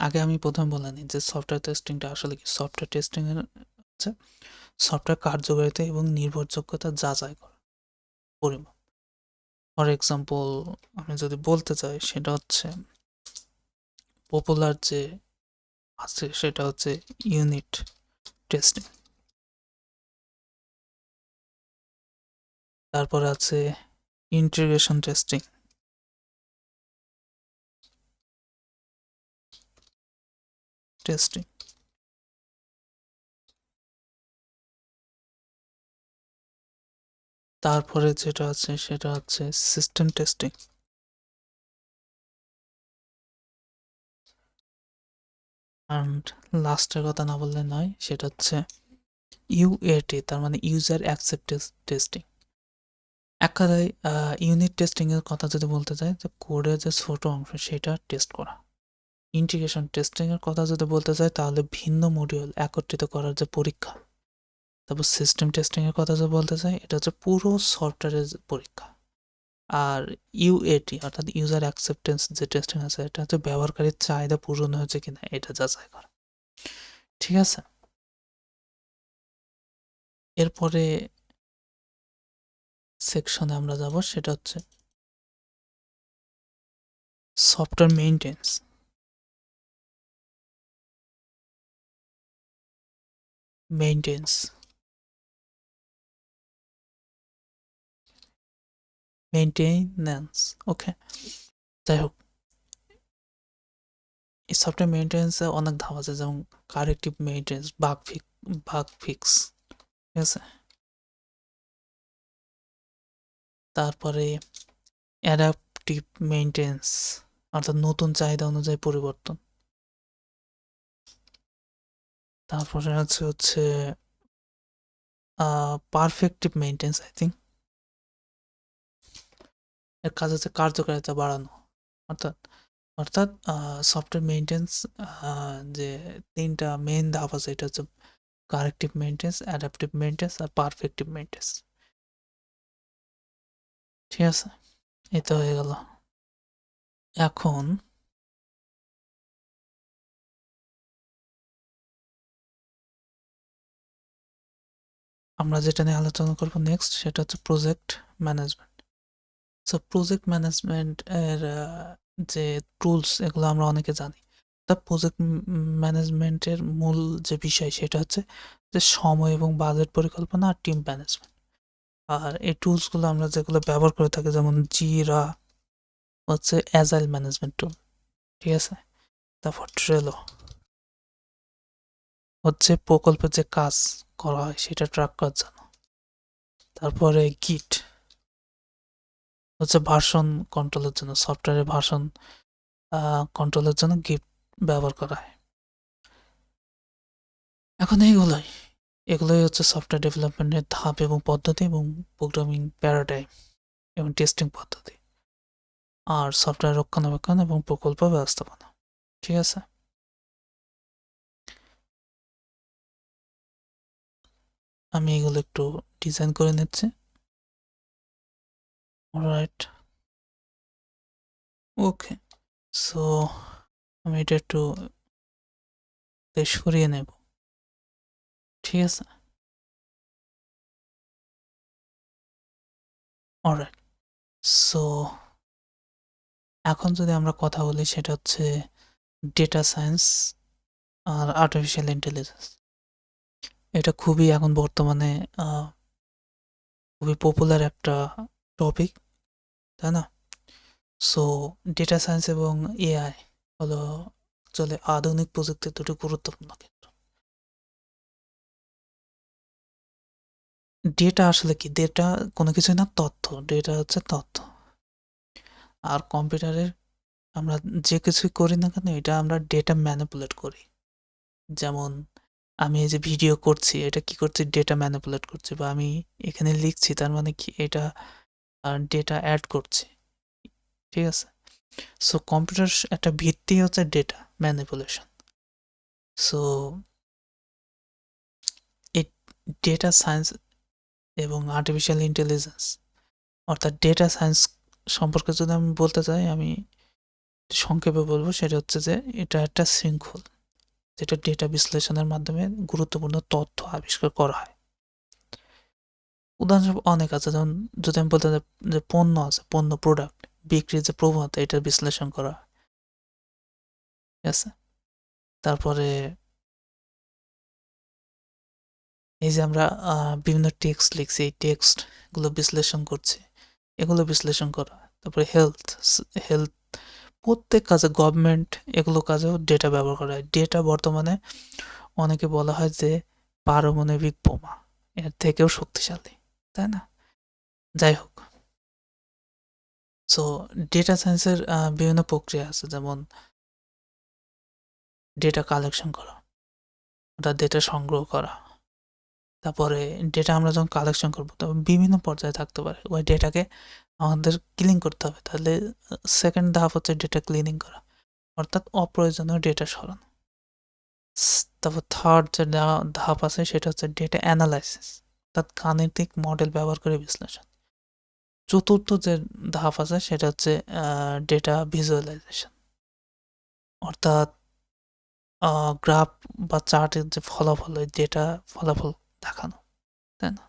A: আগে আমি প্রথমে বলে নিই যে সফটওয়্যার টেস্টিংটা আসলে কি। সফটওয়্যার টেস্টিং এর হচ্ছে সফটওয়্যার কার্যকারিতা এবং নির্ভরযোগ্যতা যাচাই করা, পরিমাপ। ফর এক্সাম্পল আমি যদি বলতে চাই, সেটা হচ্ছে পপুলার যে আছে সেটা হচ্ছে ইউনিট টেস্টিং। তারপরে আছে ইন্টিগ্রেশন টেস্টিং, তারপরে যেটা আছে সেটা হচ্ছে সিস্টেম টেস্টিং। অ্যান্ড লাস্টের কথা না বললে নয়, সেটা হচ্ছে ইউএটি, তার মানে ইউজার অ্যাকসেপ্টেন্স টেস্টিং। এক কথায় ইউনিট টেস্টিং এর কথা যদি বলতে চাই, যে কোডের যে ছোট অংশ সেটা টেস্ট করা। ইন্টিগ্রেশন টেস্টিং এর কথা যদি বলতে চাই, তাহলে ভিন্ন মডিউল একত্রিত করার যে পরীক্ষা। তারপর সিস্টেম টেস্টিং এর কথা যদি বলতে চাই, এটা হচ্ছে পুরো সফটওয়্যারের পরীক্ষা। আর ইউএটি অর্থাৎ ইউজার অ্যাকসেপ্টেন্স যে টেস্টিং আছে, এটা হচ্ছে ব্যবহারকারীর চাহিদা পূরণ হয়েছে কিনা এটা যাচাই করা, ঠিক আছে। এরপরে সেকশনে আমরা যাব, সেটা হচ্ছে সফটওয়্যার মেইনটেন্স। মেইনটেনেন্স। ওকে, যাই হোক, এই সফটওয়্যার মেইনটেন্যান্সে অনেক ধাপ আছে, যেমন কারেক্টিভ মেইনটেন্যান্স, বাগ ফিক্স, ঠিক আছে। তারপরে অ্যাডাপটিভ মেইনটেন্যান্স, অর্থাৎ নতুন চাহিদা অনুযায়ী পরিবর্তন। তারপরে হচ্ছে পারফেক্টিভ মেইনটেন্যান্স, আই থিঙ্ক এর কাজ হচ্ছে কার্যকারিতা বাড়ানো। অর্থাৎ অর্থাৎ সফটওয়্যার মেইনটেন্যান্স যে তিনটা মেইন ধাপ আছে, এটা হচ্ছে কারেক্টিভ মেইনটেন্যান্স, অ্যাডাপটিভ মেইনটেন্যান্স আর পারফেক্টিভ মেইনটেন্যান্স, ঠিক আছে। এই তো হয়ে গেল। এখন আমরা যেটা নিয়ে আলোচনা করবো নেক্সট, সেটা হচ্ছে project management. So project management এর যে টুলস, এগুলো আমরা অনেকে জানি। তা প্রজেক্ট ম্যানেজমেন্টের মূল যে বিষয়, সেটা হচ্ছে যে সময় এবং বাজেট পরিকল্পনা আর টিম ম্যানেজমেন্ট। আর এই টুলসগুলো আমরা যেগুলো ব্যবহার করে থাকি, যেমন জিরা হচ্ছে অ্যাজাইল ম্যানেজমেন্ট টুল, ঠিক আছে। তারপর ট্রেলো হচ্ছে প্রকল্পের যে কাজ করা হয় সেটা ট্র্যাক করার জন্য। তারপরে গিট হচ্ছে ভার্সন কন্ট্রোলের জন্য, সফটওয়্যারের ভার্সন কন্ট্রোলের জন্য গিট ব্যবহার করা হয়। এখন এগুলোই হচ্ছে সফটওয়্যার ডেভেলপমেন্টের ধাপ এবং পদ্ধতি, এবং প্রোগ্রামিং প্যারাডাইম এবং টেস্টিং পদ্ধতি, আর সফটওয়্যার রক্ষণাবেক্ষণ এবং প্রকল্প ব্যবস্থাপনা, ঠিক আছে। আমি এগুলো একটু ডিজাইন করে নিচ্ছি। অলরাইট, ওকে। সো আমি এটা একটু সরিয়ে নেব, ঠিক আছে। অলরাইট, সো এখন যদি আমরা কথা বলি, সেটা হচ্ছে ডেটা সায়েন্স আর আর্টিফিশিয়াল ইন্টেলিজেন্স। এটা খুবই এখন বর্তমানে খুবই পপুলার একটা টপিক, তাই না? সো ডেটা সায়েন্স এবং এআই হলো চলে আধুনিক প্রযুক্তির দুটি গুরুত্বপূর্ণ ক্ষেত্র। ডেটা আসলে কি? ডেটা কোনো কিছুই না, তথ্য। ডেটা হচ্ছে তথ্য। আর কম্পিউটারের আমরা যে কিছুই করি না কেন, এটা আমরা ডেটা ম্যানিপুলেট করি। যেমন আমি এই যে ভিডিও করছি, এটা কি করছি? ডেটা ম্যানিপুলেট করছি। বা আমি এখানে লিখছি, তার মানে কি? এটা ডেটা অ্যাড করছি, ঠিক আছে। সো কম্পিউটার একটা ভিত্তি হচ্ছে ডেটা ম্যানিপুলেশন। সো এই ডেটা সায়েন্স এবং আর্টিফিশিয়াল ইন্টেলিজেন্স, অর্থাৎ ডেটা সায়েন্স সম্পর্কে যদি আমি বলতে চাই, আমি সংক্ষেপে বলবো, সেটা হচ্ছে যে এটা একটা শৃঙ্খল, যেটা ডেটা বিশ্লেষণের মাধ্যমে গুরুত্বপূর্ণ তথ্য আবিষ্কার করা হয়। উদাহরণস্বরূপ অনেক আছে, যেমন যদি আমি বলতে চাই যে পণ্য আছে, পণ্য প্রোডাক্ট বিক্রির যে প্রবণতা, এটার বিশ্লেষণ করা, ঠিক আছে। তারপরে এই যে আমরা বিভিন্ন টেক্সট লিখছি, এই টেক্সটগুলো বিশ্লেষণ করছি, এগুলো বিশ্লেষণ করা। তারপরে হেলথ প্রত্যেক কাজে, গভর্নমেন্ট, এগুলো কাজেও ডেটা ব্যবহার করা হয়। ডেটা বর্তমানে অনেকে বলা হয় যে পারমাণবিক বোমা, এর থেকেও শক্তিশালী, তাই না? যাই হোক, সো ডেটা সায়েন্সের বিভিন্ন প্রক্রিয়া আছে, যেমন ডেটা কালেকশন করা, অর্থাৎ ডেটা সংগ্রহ করা। তারপরে ডেটা আমরা যখন কালেকশন করবো, তখন বিভিন্ন পর্যায়ে থাকতে পারে, ওই ডেটাকে আমাদের ক্লিন করতে হবে। তাহলে সেকেন্ড ধাপ হচ্ছে ডেটা ক্লিনিং করা, অর্থাৎ অপ্রয়োজনীয় ডেটা সরানো। তারপর থার্ড যে ধাপ আছে, সেটা হচ্ছে ডেটা অ্যানালাইসিস, অর্থাৎ গাণিতিক মডেল ব্যবহার করে বিশ্লেষণ। চতুর্থ যে ধাপ আছে, সেটা হচ্ছে ডেটা ভিজুয়ালাইজেশন, অর্থাৎ গ্রাফ বা চার্টের যে ফলাফল, ওই ডেটা ফলাফল দেখানো, তাই না?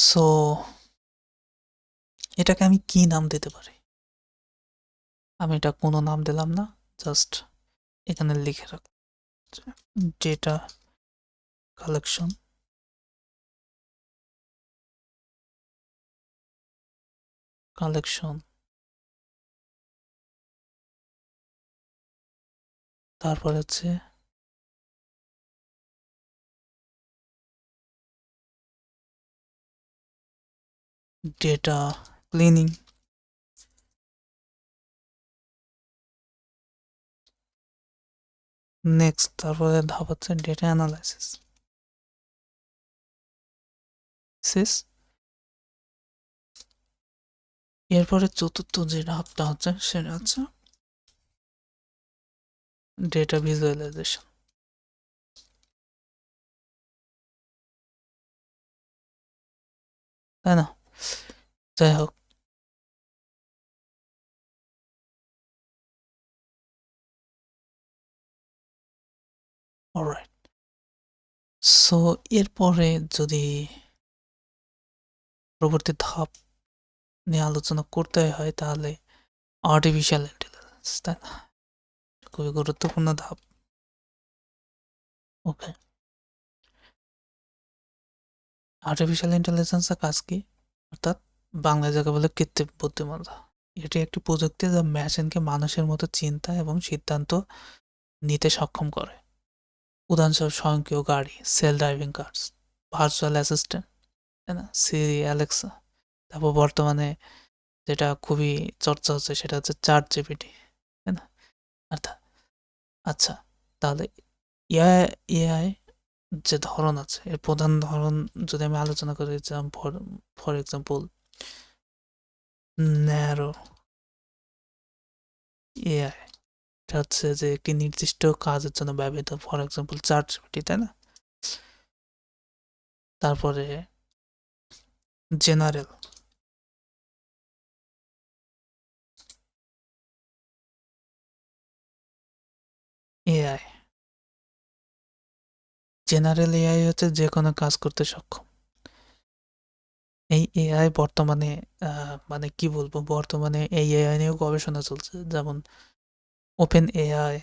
A: সো এটাকে আমি কি নাম দিতে পারি? আমি এটা কোনো নাম দিলাম না, জাস্ট এখানে লিখে রাখ, ডেটা কালেকশন, কালেকশন, তারপর হচ্ছে ডেটা ক্লিনিং, নেক্সট তারপরে ধাপ হচ্ছে ডেটা অ্যানালাইসিস। শেষ। এরপরে চতুর্থ যে ধাপটা হচ্ছে সেটা হচ্ছে ডেটা ভিজুয়ালাইজেশন, তাই না? যাই হোক, অলরাইট। সো এরপরে যদি পরবর্তী ধাপ নিয়ে আলোচনা করতে হয় তাহলে আর্টিফিশিয়াল ইন্টেলিজেন্স, তাই না? খুবই গুরুত্বপূর্ণ ধাপ। ওকে, আর্টিফিশিয়াল ইন্টেলিজেন্সের কাজ কি? অর্থাৎ বাংলায় যাকে বলে কৃত্রিম বুদ্ধিমত্তা। এটি একটি প্রযুক্তি যা মেশিনকে মানুষের মতো চিন্তা এবং সিদ্ধান্ত নিতে সক্ষম করে। উদাহরণস্বরূপ স্বয়ংক্রিয় গাড়ি, self driving cars, virtual assistant, তাই না? Siri, Alexa. তারপর বর্তমানে যেটা খুবই চর্চা হচ্ছে সেটা হচ্ছে চ্যাট জিপিটি, তাই না? অর্থাৎ আচ্ছা, তাহলে এআই এআই যে ধরন আছে এর প্রধান ধরন যদি আমি আলোচনা করি, ফর এক্সাম্পল ন্যারো এআই, এটা হচ্ছে যে একটি নির্দিষ্ট কাজের জন্য ব্যবহৃত, ফর এক্সাম্পল চ্যাট জিপিটি, তাই না? তারপরে জেনারেল এআই, জেনারেল এআই হচ্ছে যে কোনো কাজ করতে সক্ষম। এই এআই বর্তমানে মানে কি বলবো, বর্তমানে এই এআই নিয়েও গবেষণা চলছে, যেমন ওপেন এআই,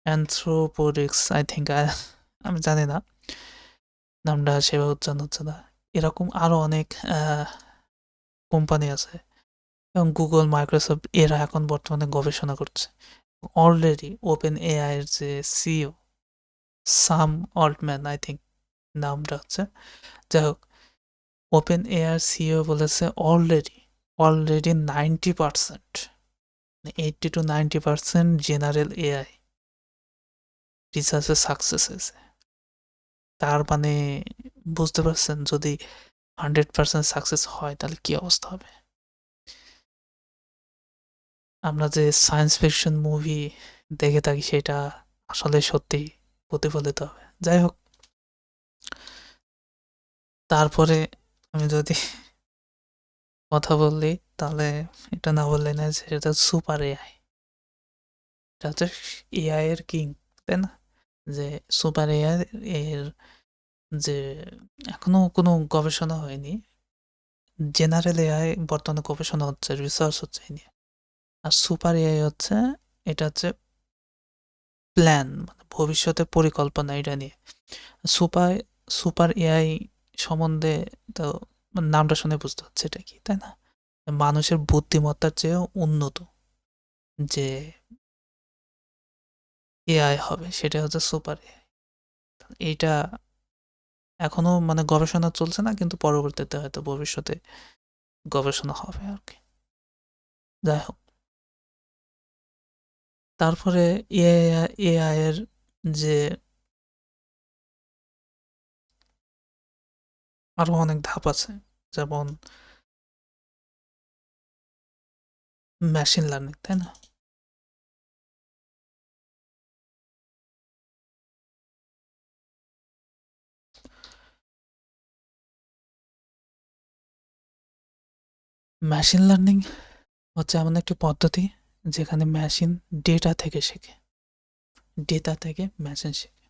A: অ্যানথ্রোপোডিক্স, আই থিঙ্ক, আমি জানি না নামটা সেভাবে উচ্চারণ হচ্ছে না। এরকম আরও অনেক কোম্পানি আছে এবং গুগল, মাইক্রোসফট এরা এখন বর্তমানে গবেষণা করছে। অলরেডি ওপেন এআই এর যে CEO Sam Altman, I think নামটা হচ্ছে, যাই হোক, ওপেন এআই সিইও বলেছে অলরেডি 90%, 80 to 90% জেনারেল এআই রিসার্চে সাকসেস হয়েছে। তার মানে বুঝতে পারছেন, যদি 100% সাকসেস হয় তাহলে কি অবস্থা হবে। আমরা যে সায়েন্স ফিকশন মুভি দেখে থাকি সেটা আসলে সত্যি প্রতিফলিত হবে। যাই হোক, তারপরে আমি যদি কথা বললি তাহলে এটা না বললে না, সেটা সুপার এআই। এটা হচ্ছে এআই এর কিং, তাই না? যে সুপার এআই এর যে এখনো কোনো গবেষণা হয়নি, জেনারেল এআই বর্তমানে গবেষণা হচ্ছে, রিসার্চ হচ্ছে এই নিয়ে। আর সুপার এআই হচ্ছে, এটা হচ্ছে প্ল্যান, মানে ভবিষ্যতের পরিকল্পনা এটা নিয়ে। সুপার সুপার এআই সম্বন্ধে তো মানে নামটা শুনে বুঝতে হচ্ছে এটা কি, তাই না? মানুষের বুদ্ধিমত্তার চেয়েও উন্নত যে এআই হবে সেটা হচ্ছে সুপার এআই। এইটা এখনো মানে গবেষণা চলছে না, কিন্তু পরবর্তীতে হয়তো ভবিষ্যতে গবেষণা হবে আর কি। যাই হোক, তারপরে এআই এর যে আরো অনেক ধাপ আছে, যেমন মেশিন লার্নিং, তাই না? মেশিন লার্নিং হচ্ছে এমন একটি পদ্ধতি যেখানে মেশিন ডেটা থেকে শেখে, ডেটা থেকে মেশিন শেখে।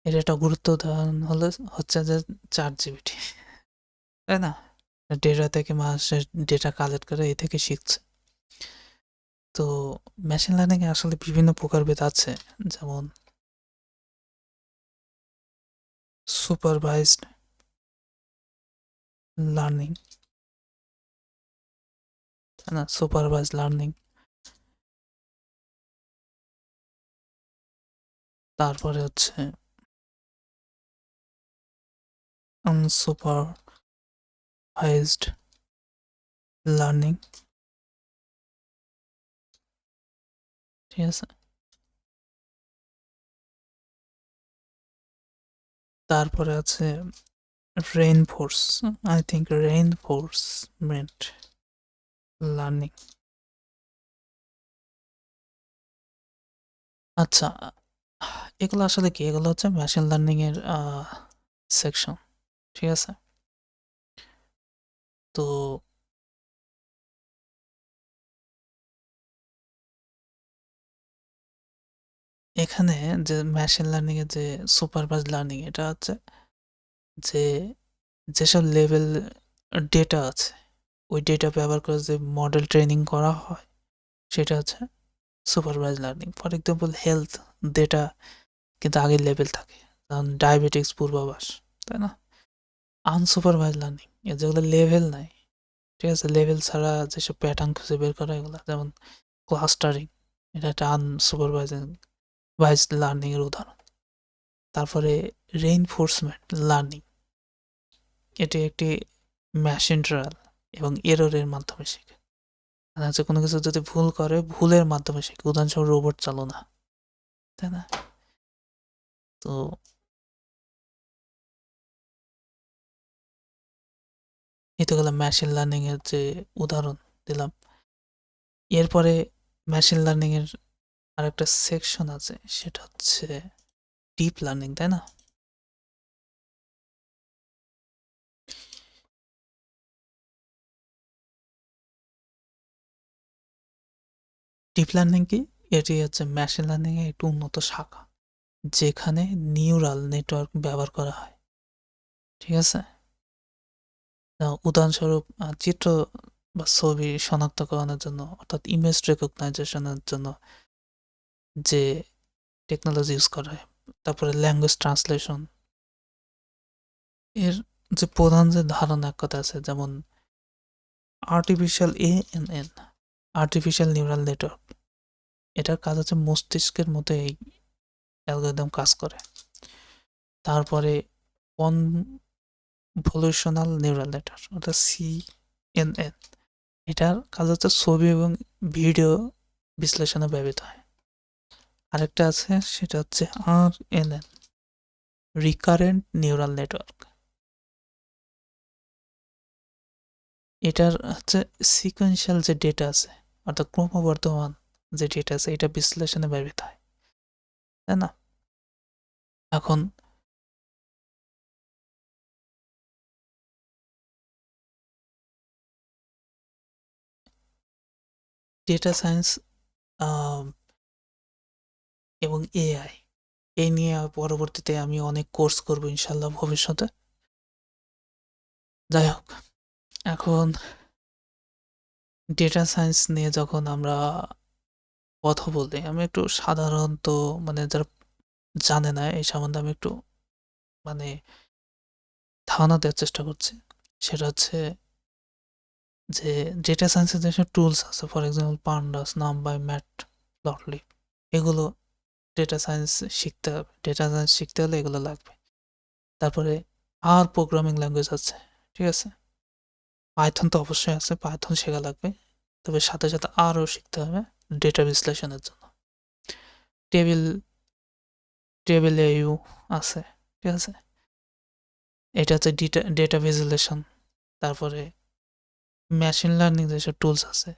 A: এর একটা গুরুত্ব উদাহরণ হচ্ছে যে চ্যাট জিপিটি, তাই না? ডেটা থেকে মানুষের ডেটা কালেক্ট করে এই থেকে শিখছে। তো মেশিন লার্নিং এ আসলে বিভিন্ন প্রকারভেদ আছে, যেমন সুপারভাইজড লার্নিং, তাই না? সুপারভাইজড লার্নিং, তারপরে হচ্ছে আনসুপারভাইজড লার্নিং, ঠিক আছে? তারপরে আছে reinforce, I think reinforcement learning. আচ্ছা, এগুলো আসলে কি? এগুলো হচ্ছে মেশিন লার্নিং এর সেকশন, ঠিক আছে? তো এখানে যে মেশিন লার্নিং এর যে সুপারভাইজড লার্নিং, এটা হচ্ছে যে যেসব লেভেল ডেটা আছে ওই ডেটা ব্যবহার করে যে মডেল ট্রেনিং করা হয় সেটা হচ্ছে supervise learning. For example health data কিন্তু আগের লেভেল থাকে, যেমন ডায়াবেটিক্স পূর্বাভাস, তাই না? আনসুপারভাইজ লার্নিং এর যেগুলো লেভেল নাই, ঠিক আছে, লেভেল ছাড়া যেসব প্যাটার্ন খুঁজে বের করা, এগুলো যেমন ক্লাস্টারিং, এটা একটা ভাইজ লার্নিং এর উদাহরণ। তারপরে রেইনফোর্সমেন্ট লার্নিং, এটি একটি মেশিন ট্রায়াল এবং এররের মাধ্যমে শেখে। মানে হচ্ছে কোনো কিছু যদি ভুল করে ভুলের মাধ্যমে শেখে, উদাহরণস্বরূপ রোবট চালনা, তাই না? তো এই তো গেল মেশিন লার্নিং এর যে উদাহরণ দিলাম। এরপরে মেশিন লার্নিং এর আরেকটা সেকশন আছে, সেটা হচ্ছে ডিপ লার্নিং, তাই না? ডিপ লার্নিং কি? এটি হচ্ছে মেশিন লার্নিং এর একটু উন্নত শাখা, যেখানে নিউরাল নেটওয়ার্ক ব্যবহার করা হয়, ঠিক আছে? উদাহরণস্বরূপ চিত্র বা ছবি শনাক্তকরণের জন্য, অর্থাৎ ইমেজ রেকগনাইজেশনের জন্য যে টেকনোলজি ইউজ করা হয়। তারপরে ল্যাঙ্গুয়েজ ট্রান্সলেশন, এর যে প্রধান যে ধারণা এক কথা আছে, যেমন ANN, আর্টিফিশিয়াল নিউরাল নেটওয়ার্ক, এটার কাজ হচ্ছে মস্তিষ্কের মতো এই অ্যালগরিদম কাজ করে। তারপরে কনভলিউশনাল নিউরাল নেটওয়ার্ক অর্থাৎ CNN, এটার কাজ হচ্ছে ছবি এবং ভিডিও বিশ্লেষণে ব্যবহৃত হয়। আরেকটা আছে, সেটা হচ্ছে RNN, রিকারেন্ট নিউরাল নেটওয়ার্ক, এটার হচ্ছে সিকোয়েন্সিয়াল যে ডেটা আছে, অর্থাৎ ক্রমবর্ধমান যে ডেটা আছে, এটা বিশ্লেষণে ব্যবহৃত হয়, তাই না? এখন ডেটা সায়েন্স এবং AI, এই নিয়ে পরবর্তীতে আমি অনেক কোর্স করব ইনশাল্লাহ ভবিষ্যতে। যাই হোক, এখন ডেটা সায়েন্স নিয়ে যখন আমরা কথা বলি, আমি একটু সাধারণত, মানে যারা জানে না এই সম্বন্ধে, আমি একটু মানে ধারণা দেওয়ার চেষ্টা করছি। সেটা হচ্ছে যে ডেটা সায়েন্সের যেসব টুলস আছে, ফর এক্সাম্পল পান্ডাস, নামবাই, ম্যাট প্লটলিব, এগুলো ডেটা সায়েন্স শিখতে হবে। ডেটা সায়েন্স শিখতে হলে এগুলো লাগবে। তারপরে আর প্রোগ্রামিং ল্যাঙ্গুয়েজ আছে, ঠিক আছে? পাইথন তো অবশ্যই আছে, পাইথন শেখা লাগবে। তবে সাথে সাথে আরও শিখতে হবে ডেটা বিশ্লেষণের জন্য। টেবিল টেবিল এউ আছে, ঠিক আছে? এটা হচ্ছে ডেটা ভিজুয়ালাইজেশন। তারপরে মেশিন লার্নিং যেসব টুলস আছে,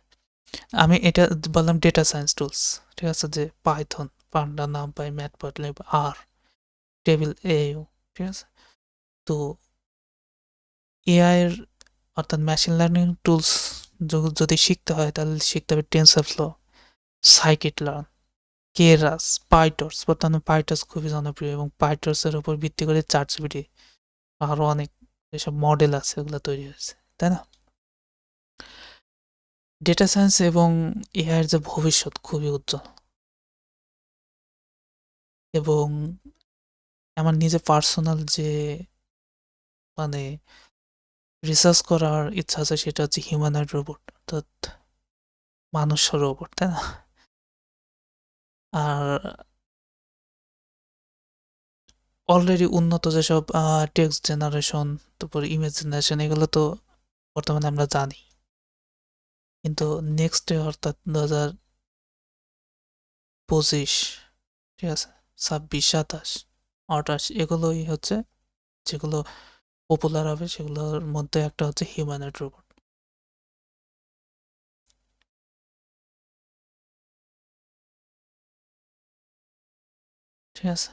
A: আমি এটা বললাম ডেটা সায়েন্স টুলস, ঠিক আছে? যে পাইথন, পান্ডা, নামপাই, ম্যাটপ্লটলিব, আর টেবিল এউ, ঠিক আছে? তো এআই এর অর্থাৎ মেশিন লার্নিং টুলস যদি শিখতে হয়, তাহলে শিখতে হবে টেনসরফ্লো, সাইকিট লার্ন, কেরাস, পাইটর্স। বর্তমানে পাইটর্স খুবই জনপ্রিয়, এবং পাইটর্সের উপর ভিত্তি করে চার্টজিপিটি আরও অনেক যেসব মডেল আছে ওগুলো তৈরি হয়েছে, তাই না? ডেটা সায়েন্স এবং এআই এর যে ভবিষ্যৎ খুবই উজ্জ্বল, এবং আমার নিজে পার্সোনাল যে মানে রিসার্চ করার ইচ্ছা আছে সেটা হচ্ছে হিউম্যানয়েড রোবট, অর্থাৎ মানুষ রোবট, তাই না? আর অলরেডি উন্নত যেসব টেক্সট জেনারেশন, তারপর ইমেজ জেনারেশন, এগুলো তো বর্তমানে আমরা জানি, কিন্তু নেক্সটে অর্থাৎ 2025, ঠিক আছে, 26, 27, 28, এগুলোই হচ্ছে যেগুলো পপুলার হবে, সেগুলোর মধ্যে একটা হচ্ছে হিউম্যানয়েড রোবট। ঠিক আছে,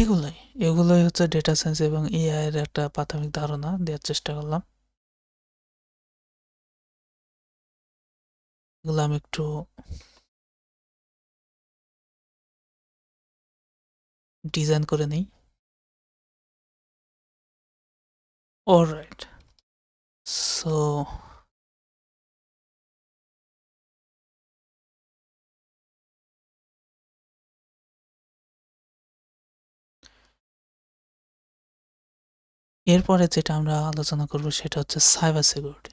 A: এগুলোই এগুলোই হচ্ছে ডেটা সায়েন্স এবং এআই এর একটা প্রাথমিক ধারণা দেওয়ার চেষ্টা করলাম। এগুলো আমি একটু ডিজাইন করে নিই। অলরাইট, সো এরপরে যেটা আমরা আলোচনা করব সেটা হচ্ছে সাইবার সিকিউরিটি,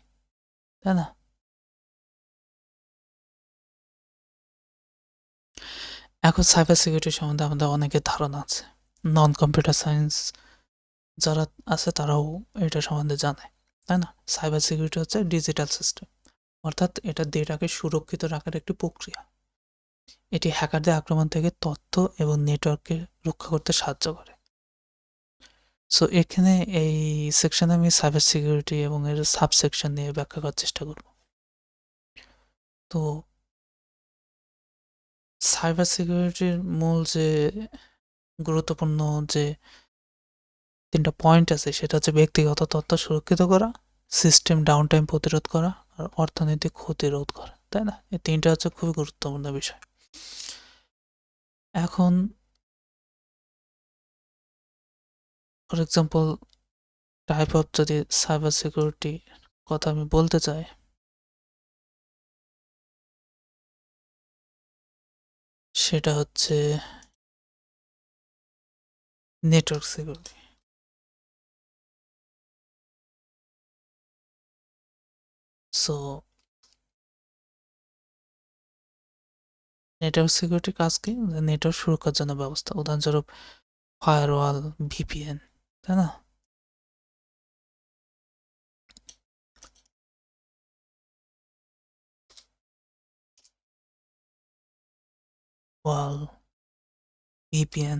A: তাই না? এখন সাইবার সিকিউরিটি সম্বন্ধে আমাদের অনেকের ধারণা আছে, নন কম্পিউটার সায়েন্স যারা আছে তারাও এটা সম্বন্ধে জানে, তাই না? সাইবার সিকিউরিটি হচ্ছে ডিজিটাল সিস্টেম, অর্থাৎ এটা ডেটাকে সুরক্ষিত রাখার একটি প্রক্রিয়া। এটি হ্যাকারদের আক্রমণ থেকে তথ্য এবং নেটওয়ার্ককে রক্ষা করতে সাহায্য করে। সো এখানে এই সেকশনে আমি সাইবার সিকিউরিটি এবং এর সাবসেকশন নিয়ে ব্যাখ্যা করার চেষ্টা করব। তো সাইবার সিকিউরিটির মূল যে গুরুত্বপূর্ণ যে 3টা পয়েন্ট আছে সেটা হচ্ছে ব্যক্তিগত তথ্য সুরক্ষিত করা, সিস্টেম ডাউনটাইম প্রতিরোধ করা, আর অর্থনৈতিক ক্ষতি রোধ করা, তাই না? এই 3টা হচ্ছে খুবই গুরুত্বপূর্ণ বিষয়। এখন ফর এক্সাম্পল টাইপ অফ যদি সাইবার সিকিউরিটি কথা আমি বলতে চাই, সেটা হচ্ছে নেটওয়ার্ক সিকিউরিটি। সো নেটওয়ার্ক সিকিউরিটির কাজ কি? নেটওয়ার্ক সুরক্ষার জন্য ব্যবস্থা, উদাহরণস্বরূপ ফায়ারওয়াল, ভিপিএন, তাই না? ওয়াল, ভিপিএন,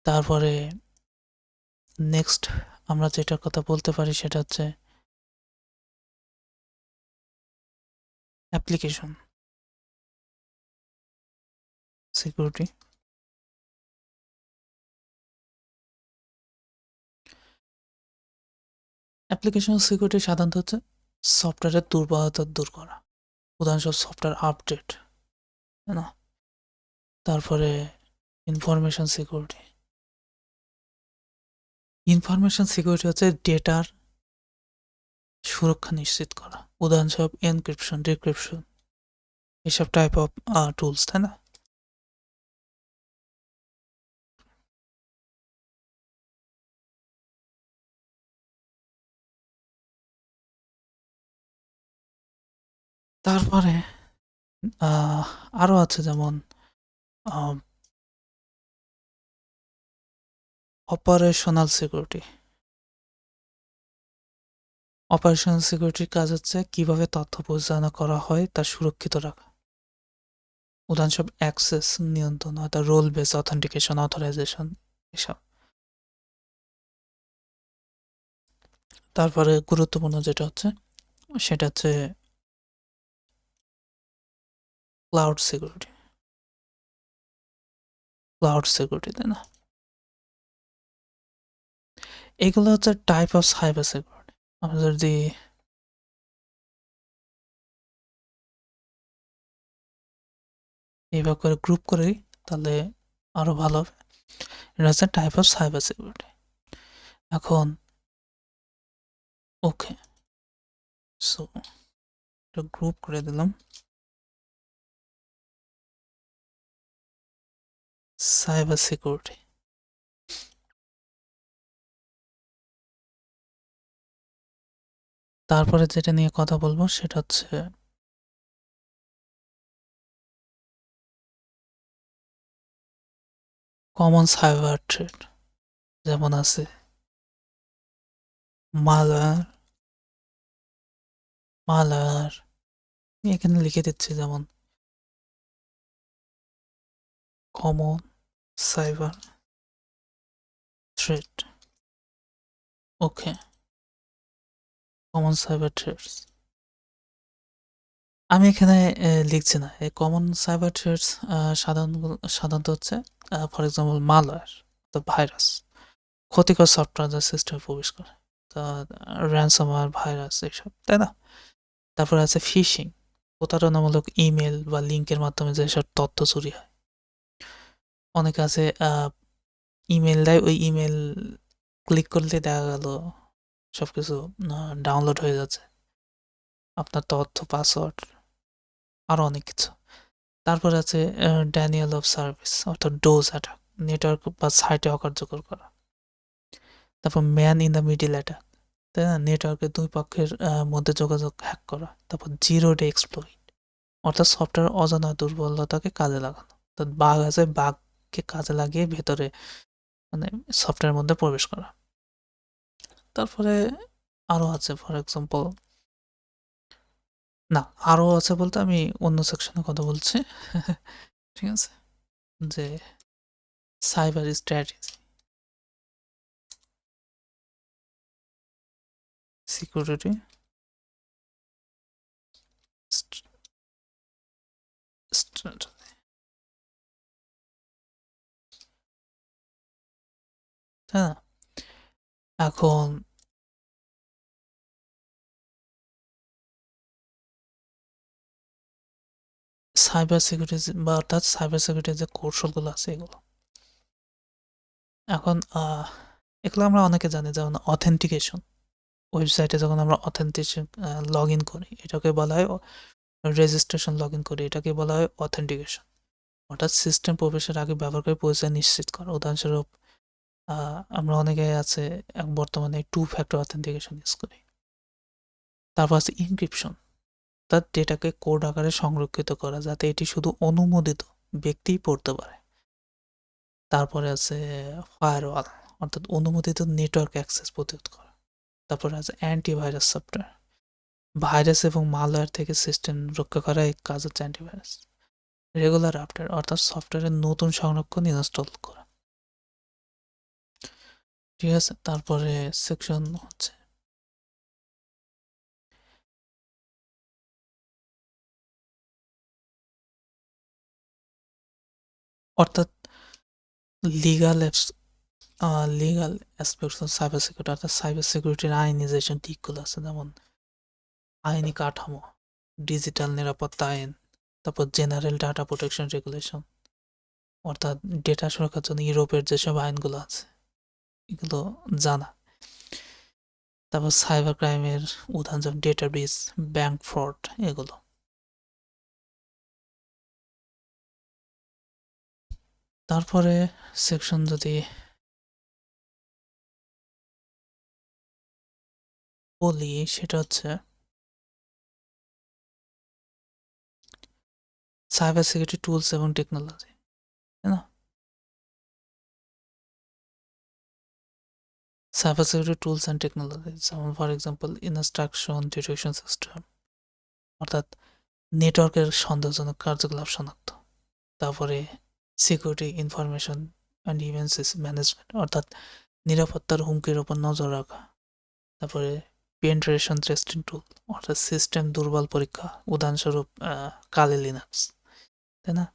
A: তারপরে নেক্সট আমরা যেটার কথা বলতে পারি সেটা হচ্ছে অ্যাপ্লিকেশন সিকিউরিটি। অ্যাপ্লিকেশন সিকিউরিটি সাধারণত হচ্ছে সফটওয়্যারের দুর্বলতা দূর করা, উদাহরণস্বরূপ সফটওয়্যার আপডেট, তাই না? তারপরে ইনফরমেশন সিকিউরিটি। ইনফরমেশন সিকিউরিটি হচ্ছে ডেটার সুরক্ষা নিশ্চিত করা, উদাহরণস্বরূপ এনক্রিপশন, ডিক্রিপশন, এসব টাইপ অফ টুলস, তাই না? তারপরে আরও আছে যেমন অপারেশনাল সিকিউরিটি। অপারেশনাল সিকিউরিটির কাজ হচ্ছে কিভাবে তথ্য পরিচালনা করা হয় তা সুরক্ষিত রাখা, উদাহরণস্বরূপ অ্যাক্সেস নিয়ন্ত্রণ, অর্থাৎ রোল বেস অথেন্টিকেশন, অথরাইজেশন, এসব। তারপরে গুরুত্বপূর্ণ যেটা হচ্ছে সেটা হচ্ছে ক্লাউড সিকিউরিটি। ক্লাউড সিকিউরিটি, তাই না? এগুলো হচ্ছে টাইপ অফ সাইবার সিকিউরিটি। আমরা যদি এইভাবে করে গ্রুপ করি তাহলে আরো ভালো হবে। এটা হচ্ছে টাইপ অফ সাইবার সিকিউরিটি। এখন ওকে, সো এটা গ্রুপ করে দিলাম। Cyber security. তারপরে যেটা নিয়ে কথা বলবো সেটা হচ্ছে কমন সাইবার থ্রেট, যেমন আছে মালওয়্যার। মালওয়্যার এখানে লিখে দিচ্ছি, যেমন কমন সাইবার থ্রেট। ওকে, কমন সাইবার থ্রেটস আমি এখানে লিখছি না। এই কমন সাইবার থ্রেটস সাধারণত হচ্ছে ফর এক্সাম্পল মালওয়্যার, তো ভাইরাস, ক্ষতিকর সফটওয়্যার যা সিস্টেমে প্রবেশ করে, তা র্যানসমওয়্যার, ভাইরাস এইসব, তাই না? তারপর আছে ফিশিং, প্রতারণামূলক ইমেল বা লিঙ্কের মাধ্যমে যেসব তথ্য চুরি হয়। অনেকে আছে ইমেল দেয়, ওই ইমেল ক্লিক করলে দেখা গেল সব কিছু ডাউনলোড হয়ে যাচ্ছে, আপনার তথ্য, পাসওয়ার্ড, আরও অনেক কিছু। তারপর আছে ড্যানিয়েল অফ সার্ভিস, অর্থাৎ ডোজ অ্যাটাক, নেটওয়ার্ক বা সাইটে অকার্যকর করা। তারপর man in the middle attack, তাই না? নেটওয়ার্কের দুই পক্ষের মধ্যে যোগাযোগ হ্যাক করা। তারপর জিরো ডে এক্সপ্লয়েট, অর্থাৎ সফটওয়্যার অজানা দুর্বলতাকে কাজে লাগানো, অর্থাৎ বাগ আছে, বাগকে কাজে লাগিয়ে ভেতরে মানে সফটওয়্যারের মধ্যে প্রবেশ করা। তারপরে আরও আছে, ফর এক্সাম্পল, না, আরও আছে বলতে আমি অন্য সেকশনে কথা বলছি। ঠিক আছে, যে সাইবার স্ট্র্যাটেজি, সিকিউরিটি স্ট্র্যাটেজি, তাই না? এখন সাইবার সিকিউরিটি বা অর্থাৎ সাইবার সিকিউরিটির যে কৌশলগুলো আছে এগুলো, এখন এগুলো আমরা অনেকে জানি, যেমন অথেন্টিকেশন। ওয়েবসাইটে যখন আমরা অথেন্টিকেশন লগ ইন করি, এটাকে বলা হয় রেজিস্ট্রেশন, লগ ইন করি, এটাকে বলা হয় অথেন্টিকেশন, অর্থাৎ সিস্টেম প্রবেশের আগে ব্যবহারকারী পরিচয় নিশ্চিত করা। উদাহরণস্বরূপ আমরা অনেকে আছে বর্তমানে টু ফ্যাক্টর অথেন্টিকেশন ইউজ করি। তারপর আছে ইনক্রিপশন, তার ডেটাকে কোড আকারে সংরক্ষিত করা যাতে এটি শুধু অনুমোদিত ব্যক্তিই পড়তে পারে। তারপরে আছে ফায়ারওয়াল, অর্থাৎ অনুমোদিত নেটওয়ার্ক অ্যাক্সেস প্রতিরোধ করা। তারপরে আছে অ্যান্টিভাইরাস সফটওয়্যার, ভাইরাস এবং মালওয়্যার থেকে সিস্টেম রক্ষা করা এক কাজ হচ্ছে অ্যান্টিভাইরাস। রেগুলার আপডেট, অর্থাৎ সফটওয়্যারের নতুন সংরক্ষণ ইনস্টল করা। ঠিক আছে, তারপরে সেকশন হচ্ছে অর্থাৎ legal legal aspects of cyber security, অর্থাৎ সাইবার সিকিউরিটির আইনি যেসব দিকগুলো আছে, যেমন আইনি কাঠামো, ডিজিটাল নিরাপত্তা আইন, তারপর জেনারেল ডাটা প্রোটেকশন রেগুলেশন, অর্থাৎ ডেটা সুরক্ষার জন্য ইউরোপের যেসব আইনগুলো আছে এগুলো জানা। তারপর সাইবার ক্রাইমের উদাহরণ যেমন ডেটা ব্রিচ, ব্যাংক ফ্রড, এগুলো। তারপরে সেকশন যদি বলি, সেটা হচ্ছে সাইবার সিকিউরিটি টুলস এবং টেকনোলজি, তাই না? Cyber security tools and technology, যেমন for example instruction detection system, অর্থাৎ নেটওয়ার্কের সন্দেহজনক কার্যকলাপ শনাক্ত। তারপরে security information and events management, অর্থাৎ নিরাপত্তার হুমকির ওপর নজর রাখা। তারপরে পেনিট্রেশন টেস্টিং টুল, অর্থাৎ সিস্টেম দুর্বল পরীক্ষা, উদাহরণস্বরূপ কালি লিনাক্স, তাই না?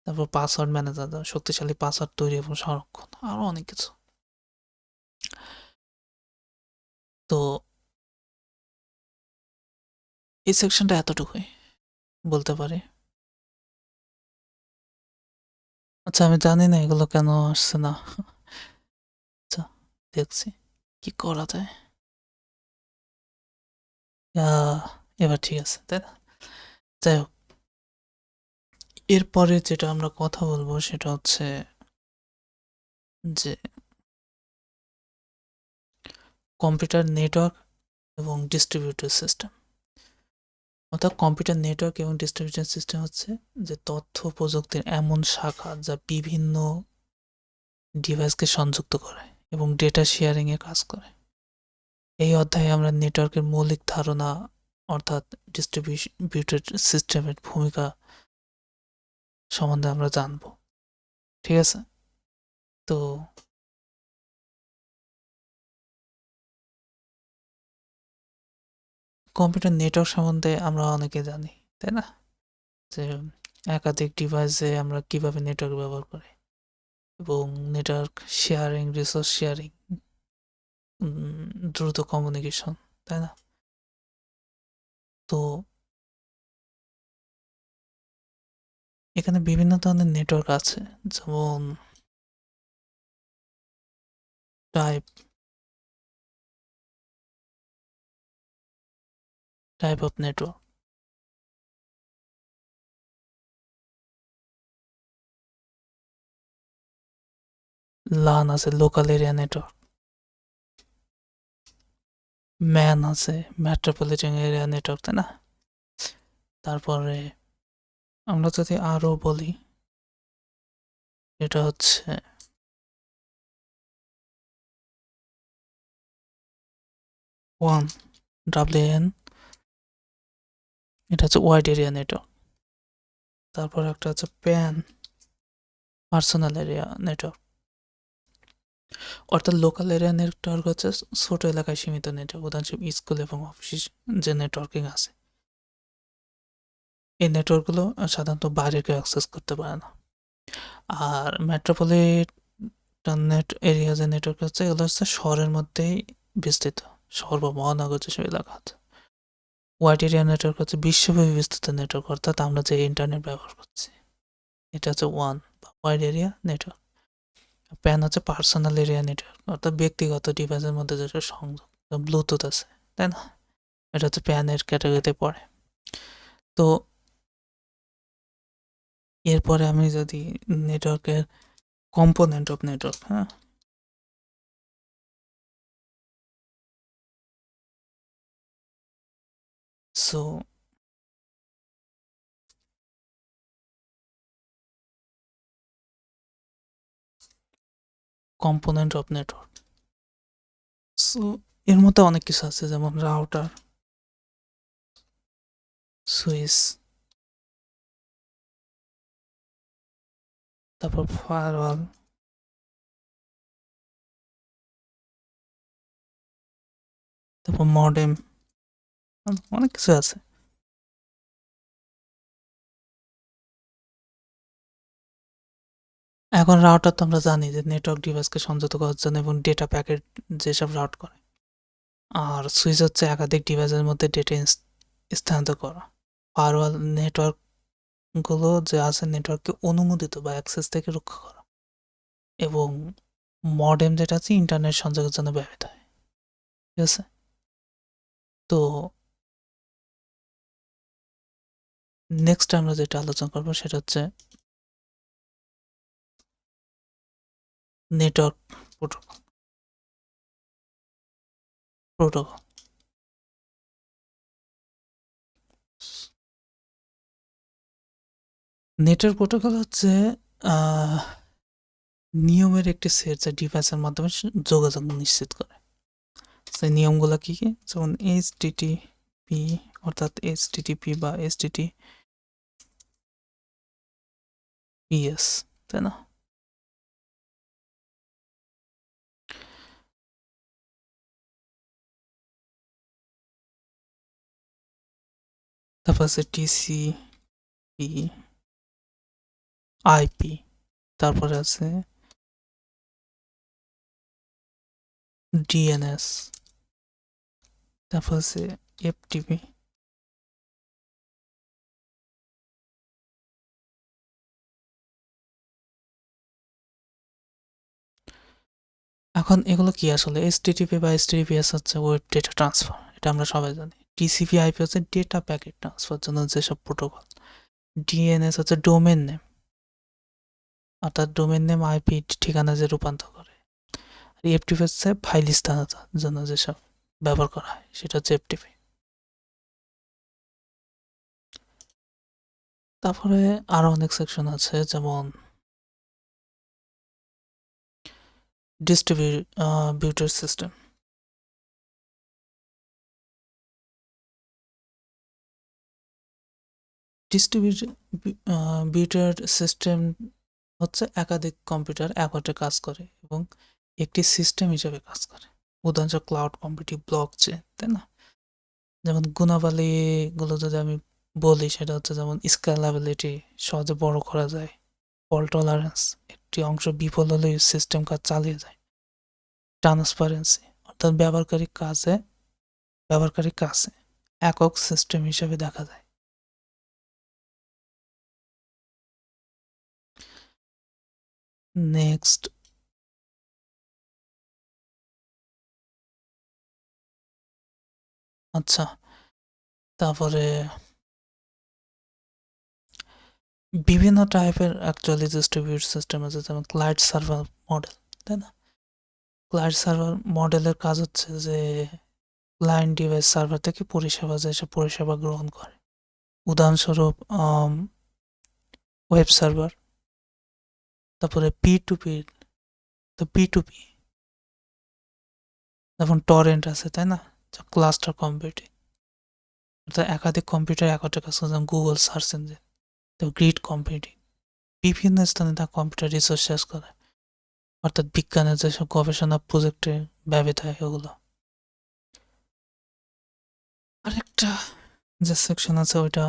A: তারপর পাসওয়ার্ড ম্যানেজার, শক্তিশালী পাসওয়ার্ড তৈরি এবং সংরক্ষণ, আরও অনেক কিছু। তো এই সেকশনটা এতটুকুই বলতে পারি। আচ্ছা, আমি জানি না এগুলো কেন আসছে না। আচ্ছা, দেখছি কি করা যায়। এবার ঠিক আছে, তাই না? যাই হোক, এরপরে যেটা আমরা কথা বলবো সেটা হচ্ছে যে কম্পিউটার নেটওয়ার্ক এবং ডিস্ট্রিবিউটেড সিস্টেম। অর্থাৎ কম্পিউটার নেটওয়ার্ক এবং ডিস্ট্রিবিউটেড সিস্টেম হচ্ছে যে তথ্য প্রযুক্তির এমন শাখা যা বিভিন্ন ডিভাইসকে সংযুক্ত করে এবং ডেটা শেয়ারিংয়ে কাজ করে। এই অধ্যায়ে আমরা নেটওয়ার্কের মৌলিক ধারণা অর্থাৎ ডিস্ট্রিবিউটেড সিস্টেমের ভূমিকা সম্বন্ধে আমরা জানব। ঠিক আছে, তো কম্পিউটার নেটওয়ার্ক সম্বন্ধে আমরা অনেকে জানি, তাই না? যে একাধিক ডিভাইসে আমরা কিভাবে নেটওয়ার্ক ব্যবহার করি এবং নেটওয়ার্ক শেয়ারিং, রিসোর্স শেয়ারিং, দ্রুত কমিউনিকেশন, তাই না? তো এখানে বিভিন্ন ধরনের নেটওয়ার্ক আছে, যেমন টাইপ অফ নেটওয়ার্ক। লান আছে, লোকাল এরিয়া নেটওয়ার্ক। ম্যান আছে, মেট্রোপলিটন এরিয়া নেটওয়ার্ক, তাই না? তারপরে আমরা যদি আরো বলি, এটা হচ্ছে ওয়ান WAN, এটা হচ্ছে ওয়াইড এরিয়া নেটওয়ার্ক। তারপর একটা হচ্ছে প্যান, পার্সোনাল এরিয়া নেটওয়ার্ক। অর্থাৎ লোকাল এরিয়া নেটওয়ার্ক হচ্ছে ছোট এলাকায় সীমিত নেটওয়ার্ক, উদাহরণস্বরূপ স্কুল এবং অফিস যে নেটওয়ার্কিং আছে। এই নেটওয়ার্কগুলো সাধারণত বাইরে কেউ অ্যাক্সেস করতে পারে না। আর মেট্রোপলিটন এরিয়া যে নেটওয়ার্ক হচ্ছে, এগুলো হচ্ছে শহরের মধ্যেই বিস্তৃত, শহর বা মহানগর যেসব এলাকা আছে। ওয়াইড এরিয়া নেটওয়ার্ক হচ্ছে বিশ্বব্যাপী বিস্তৃত নেটওয়ার্ক, অর্থাৎ আমরা যে ইন্টারনেট ব্যবহার করছি এটা হচ্ছে ওয়ান বা ওয়াইড এরিয়া নেটওয়ার্ক। প্যান হচ্ছে পার্সোনাল এরিয়া নেটওয়ার্ক, অর্থাৎ ব্যক্তিগত ডিভাইসের মধ্যে যেসব সংযোগ, ব্লুটুথ আছে, তাই না? এটা হচ্ছে প্যানের ক্যাটাগরিতে পড়ে। তো এরপরে আমি যদি নেটওয়ার্কের কম্পোনেন্ট অফ নেটওয়ার্ক, হ্যাঁ, so component of network, so এর মধ্যে অনেক কিছু আছে, যেমন রাউটার, সুইচ, তারপর ফায়ারওয়াল, তারপর মডেম, অনেক কিছু আছে। এখন রাউটার তো আমরা জানি যে নেটওয়ার্ক ডিভাইসকে সংযুক্ত করার জন্য এবং ডেটা প্যাকেট যেসব রাউট করে। আর সুইচ হচ্ছে একাধিক ডিভাইসের মধ্যে ডেটা স্থানান্তর করা। ফায়ারওয়াল নেটওয়ার্কগুলো যে আছে নেটওয়ার্ককে অনুমোদিত বা অ্যাক্সেস থেকে রক্ষা করা। এবং মডেম যেটা আছে ইন্টারনেট সংযোগের জন্য ব্যবহৃত হয়। ঠিক আছে, তো নেক্সট আমরা যেটা আলোচনা করবো সেটা হচ্ছে নেটওয়ার্ক প্রোটোকল। নেটওয়ার্ক প্রোটোকল হচ্ছে নিয়মের একটি সেট যা ডিভাইসের মাধ্যমে যোগাযোগ নিশ্চিত করে। সেই নিয়মগুলো কি কি? যেমন HTTP, অর্থাৎ HTTP বা HTTPS, তাই না? তারপর আছে TCP, IP, তারপরে আছে DNS, তারপর আছে FTP। এখন এগুলো কি আসলে? HTTP বা HTTPS হচ্ছে ওয়েব ডেটা ট্রান্সফার, এটা আমরা সবাই জানি। TCP/IP হচ্ছে ডেটা প্যাকেট ট্রান্সফার জন্য যেসব প্রোটোকল। DNS হচ্ছে ডোমেন নেম, অর্থাৎ ডোমেন নেম IP ঠিকানা যে রূপান্তর করে। এফটিপি হচ্ছে ফাইল স্থানান্তর জন্য যেসব ব্যবহার করা হয় সেটা হচ্ছে এফটিপি। তারপরে আরো অনেক সেকশন আছে, যেমন ডিস্ট্রিবিউটেড সিস্টেম। ডিস্ট্রিবিউটেড সিস্টেম হচ্ছে একাধিক কম্পিউটার একত্রে কাজ করে এবং একটি সিস্টেম হিসেবে কাজ করে। উদাহরণস্বরূপ ক্লাউড কম্পিউটিং, ব্লক চেন, তাই না? যেমন গুণাবলীগুলো যদি আমি বলি, সেটা হচ্ছে যেমন স্কেলেবিলিটি, সহজে বড় করা যায়, ফল্ট টলারেন্স, একটি অংশ বিফল হলে সিস্টেম কাজ চালিয়ে যায়, ট্রান্সপারেন্সি, অর্থাৎ ব্যবহারকারী কাছে একক সিস্টেম হিসেবে দেখা যায়। নেক্সট, আচ্ছা, তারপরে বিভিন্ন টাইপের অ্যাকচুয়ালি ডিস্ট্রিবিউট সিস্টেম আছে, যেমন ক্লায়েন্ট সার্ভার মডেল, তাই না? ক্লায়েন্ট সার্ভার মডেলের কাজ হচ্ছে যে ক্লায়েন্ট ডিভাইস সার্ভার থেকে পরিষেবা যেসব পরিষেবা গ্রহণ করে, উদাহরণস্বরূপ ওয়েব সার্ভার, তারপরে পি টু পি, তো পি টু পি, যেমন টরেন্ট আছে, তাই না? ক্লাস্টার কম্পিউটিং, অর্থাৎ একাধিক কম্পিউটার একত্রে কাজ করে, যেমন গুগল সার্চ ইঞ্জিন। তো গ্রিড কম্পিউটিং, বিভিন্ন স্থানে তা কম্পিউটার রিসোর্স শেষ করে, অর্থাৎ বিজ্ঞানের যেসব গবেষণা প্রজেক্টে ব্যবহৃত হয় ওগুলো। আরেকটা যে সেকশন আছে ওইটা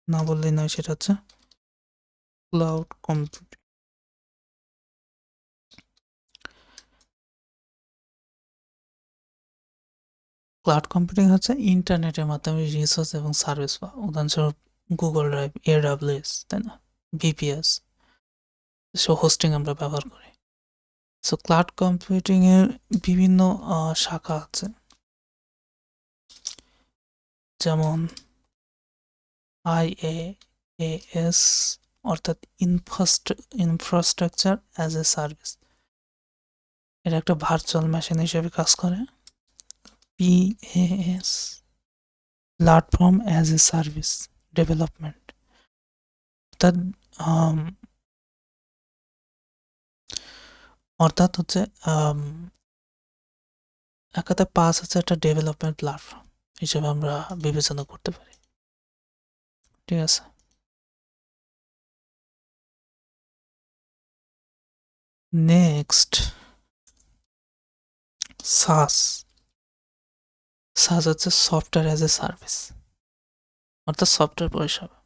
A: না বললেই নয়, সেটা হচ্ছে ক্লাউড কম্পিউটিং। ক্লাউড কম্পিউটিং হচ্ছে ইন্টারনেটের মাধ্যমে রিসোর্স এবং সার্ভিস পাওয়া, উদাহরণস্বরূপ গুগল ড্রাইভ, এডব্লিউএস, তাই না? ভিপিএস, সব হোস্টিং আমরা ব্যবহার করি। সো ক্লাউড কম্পিউটিং এর বিভিন্ন শাখা আছে, যেমন IaaS, অর্থাৎ ইনফ্রাস্ট্রাকচার অ্যাজ এ সার্ভিস, এটা একটা ভার্চুয়াল মেশিন হিসেবে কাজ করে। PaaS, platform as a service development, অর্থাৎ অর্থাৎ হচ্ছে একাতে পাস হচ্ছে একটা ডেভেলপমেন্ট প্ল্যাটফর্ম হিসেবে আমরা বিবেচনা করতে পারি। ঠিক আছে, নেক্সট সাস। সাস হচ্ছে সফটওয়্যার অ্যাজ এ সার্ভিস, অর্থাৎ সফটওয়্যার পরিষেবা।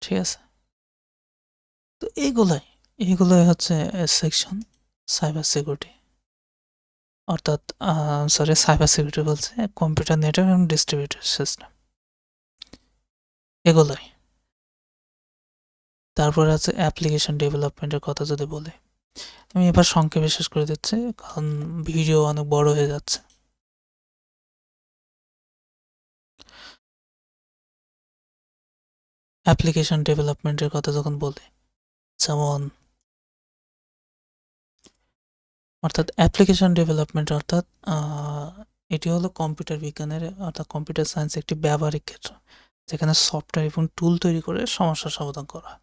A: ঠিক আছে, তো এইগুলোই হচ্ছে সেকশন সাইবার সিকিউরিটি, অর্থাৎ সাইবার সিকিউরিটি বলছে কম্পিউটার নেটওয়ার্ক এবং ডিস্ট্রিবিউটেড সিস্টেম, এগুলোই। তারপরে আছে অ্যাপ্লিকেশন ডেভেলপমেন্টের কথা যদি বলি, আমি এবার সংক্ষেপে শেষ করে দিচ্ছি কারণ ভিডিও অনেক বড় হয়ে যাচ্ছে। অ্যাপ্লিকেশন ডেভেলপমেন্টের কথা যখন বলি, যেমন অর্থাৎ অ্যাপ্লিকেশন ডেভেলপমেন্ট অর্থাৎ এটি হলো কম্পিউটার বিজ্ঞানের অর্থাৎ কম্পিউটার সায়েন্স একটি ব্যবহারিক ক্ষেত্র, যেখানে সফটওয়্যার এবং টুল তৈরি করে সমস্যার সমাধান করা হয়।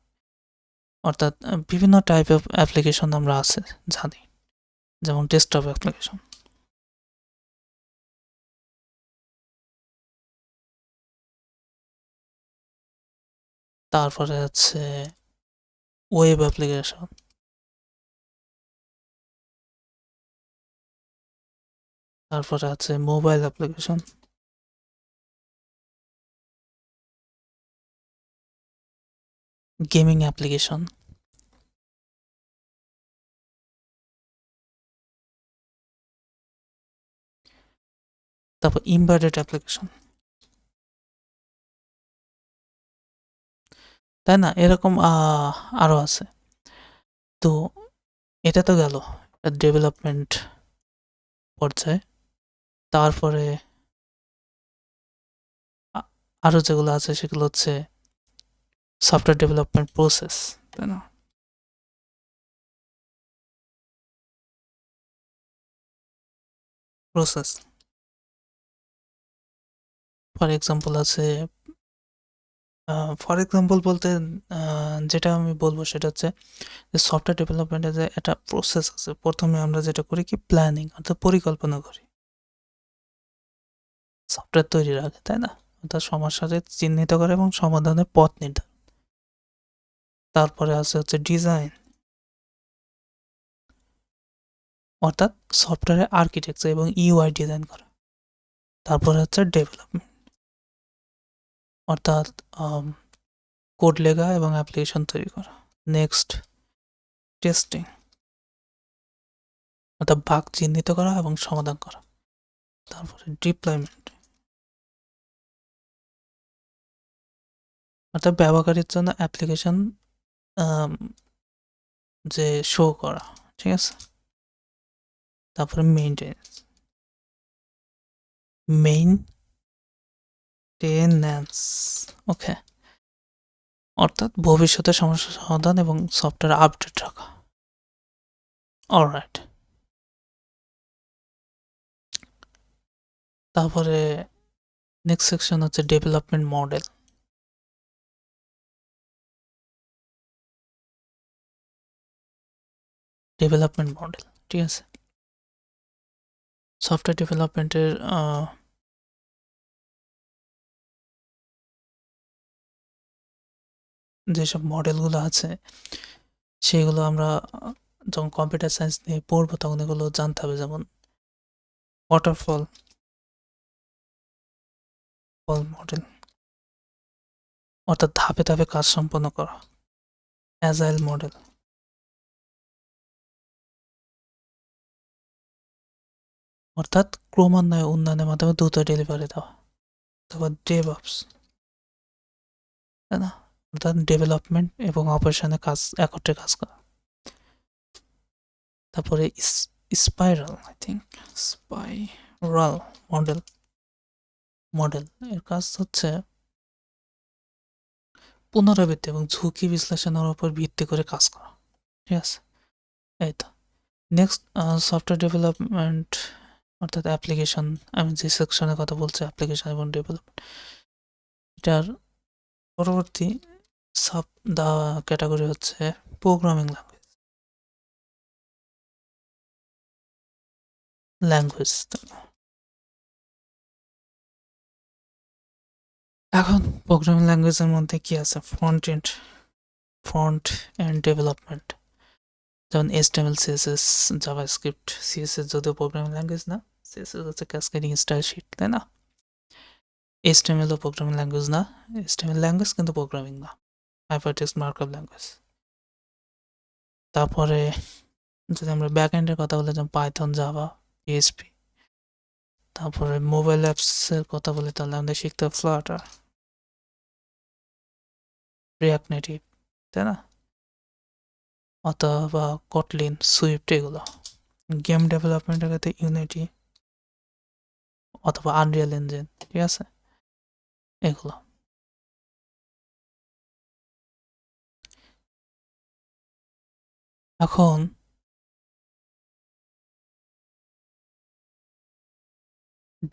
A: অর্থাৎ বিভিন্ন টাইপ অফ অ্যাপ্লিকেশন আমরা আছে জানি, যেমন ডেস্কটপ অ্যাপ্লিকেশন, তারপরে আছে ওয়েব অ্যাপ্লিকেশন, তারপরে আছে মোবাইল অ্যাপ্লিকেশন, গেমিং অ্যাপ্লিকেশন, তারপর এমবেডেড অ্যাপ্লিকেশন, তাই না? এরকম আরো আছে। তো এটা তো গেল ডেভেলপমেন্ট পর্যায়ে। তারপরে আরো যেগুলো আছে সেগুলো হচ্ছে সফটওয়্যার ডেভেলপমেন্ট প্রসেস, তাই না? প্রসেস। ফর এক্সাম্পল আছে, ফর এক্সাম্পল বলতে যেটা আমি বলবো সেটা হচ্ছে যে সফটওয়্যার ডেভেলপমেন্টে যে একটা প্রসেস আছে। প্রথমে আমরা যেটা করি কি প্ল্যানিং অর্থাৎ পরিকল্পনা করি সফটওয়্যার তৈরির আগে, তাই না? অর্থাৎ সমস্যাকে চিহ্নিত করে এবং সমাধানের পথ নির্ধারণ। তারপরে আছে হচ্ছে ডিজাইন, অর্থাৎ সফটওয়্যারের আর্কিটেকচার এবং ইউআই ডিজাইন করা। তারপরে হচ্ছে ডেভেলপমেন্ট, অর্থাৎ কোড লেখা এবং অ্যাপ্লিকেশন তৈরি করা। নেক্সট টেস্টিং, অর্থাৎ বাগ চিহ্নিত করা এবং সমাধান করা। তারপরে ডিপ্লয়মেন্ট, অর্থাৎ ব্যবহারকারীর জন্য অ্যাপ্লিকেশন যে শো করা, ঠিক আছে? তারপরে মেইনটেনেন্স, ওকে, অর্থাৎ ভবিষ্যতে সমস্যা সমাধান এবং সফটওয়্যার আপডেট রাখা। অলরাইট, তারপরে নেক্সট সেকশন হচ্ছে ডেভেলপমেন্ট মডেল। ডেভেলপমেন্ট মডেল, ঠিক আছে? সফটওয়্যার ডেভেলপমেন্টের যেসব মডেলগুলো আছে সেগুলো আমরা যখন কম্পিউটার সায়েন্স নিয়ে পড়বো তখন এগুলো জানতে হবে। যেমন ওয়াটারফল মডেল, অর্থাৎ ধাপে ধাপে কাজ সম্পন্ন করা। অ্যাজাইল মডেল, অর্থাৎ ক্রমান্বয়ে উন্নয়নের মাধ্যমে দ্রুত ডেলিভারি দেওয়া। তারপর ডেভঅপস, তাই না? অর্থাৎ ডেভেলপমেন্ট এবং অপারেশনে কাজ একত্রে কাজ করা। তারপরে spiral, I think spiral model এর কাজ হচ্ছে পুনরাবৃত্তি এবং ঝুঁকি বিশ্লেষণের উপর ভিত্তি করে কাজ করা, ঠিক আছে? এই তো। নেক্সট সফটওয়্যার ডেভেলপমেন্ট, অর্থাৎ অ্যাপ্লিকেশন। আমি যে সেকশনের কথা বলছি অ্যাপ্লিকেশন এবং ডেভেলপমেন্ট, এটার পরবর্তী সাব ক্যাটাগরি হচ্ছে প্রোগ্রামিং ল্যাঙ্গুয়েজ। এখন প্রোগ্রামিং ল্যাঙ্গুয়েজের মধ্যে কি আছে? ফ্রন্ট এন্ড ডেভেলপমেন্ট, যেমন HTML, CSS, জাভাস্ক্রিপ্ট। CSS যদিও প্রোগ্রামিং ল্যাঙ্গুয়েজ না, CSS হচ্ছে ক্যাসকেডিং স্টাইল শিট, তাই না? HTML ও প্রোগ্রামিং ল্যাঙ্গুয়েজ না, HTML ল্যাঙ্গুয়েজ কিন্তু প্রোগ্রামিং না, হাইপারটেক্সট মার্কআপ ল্যাঙ্গুয়েজ। তারপরে যদি আমরা ব্যাক এন্ডের কথা বলি, যেমন পাইথন, জাভা, PHP। তারপরে মোবাইল অ্যাপসের কথা বলি তাহলে আমাদের শিখতে হবে ফ্লাটার, রিয়াক্ট নেটিভ, তাই না? অথবা কটলিন, সুইফট, এগুলো। গেম ডেভেলপমেন্টের ক্ষেত্রে ইউনিটি অথবা আনরিয়াল ইঞ্জিন, ঠিক আছে? এগুলো। এখন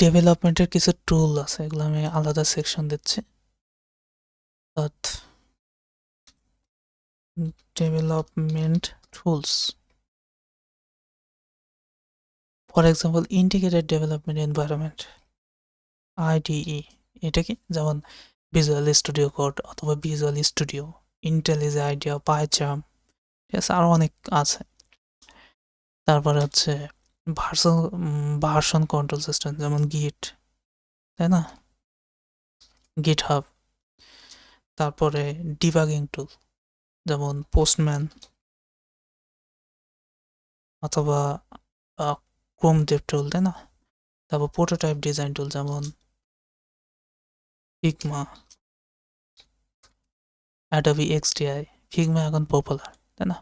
A: ডেভেলপমেন্টের কিছু টুল আছে, এগুলো আমি আলাদা সেকশন দিচ্ছি। Development tools, for example integrated development environment, IDE। এটা কি? যেমন ভিজুয়াল স্টুডিও কোড অথবা ভিজুয়াল স্টুডিও, ইন্টেলিজ আইডিয়া, পাইচার্ম, ঠিক আছে? আরও অনেক আছে। তারপরে হচ্ছে ভার্সন কন্ট্রোল সিস্টেম, যেমন গিট, তাই না? গিট হাব। তারপরে ডিবাগিং টুল, যেমন পোস্টম্যান অথবা ক্রোম ডেভ টুল, তাই না? তারপর প্রোটোটাইপ ডিজাইন টুল, যেমন ফিগমা, অ্যাডোবি XDI। ফিগমা এখন পপুলার, তাই না?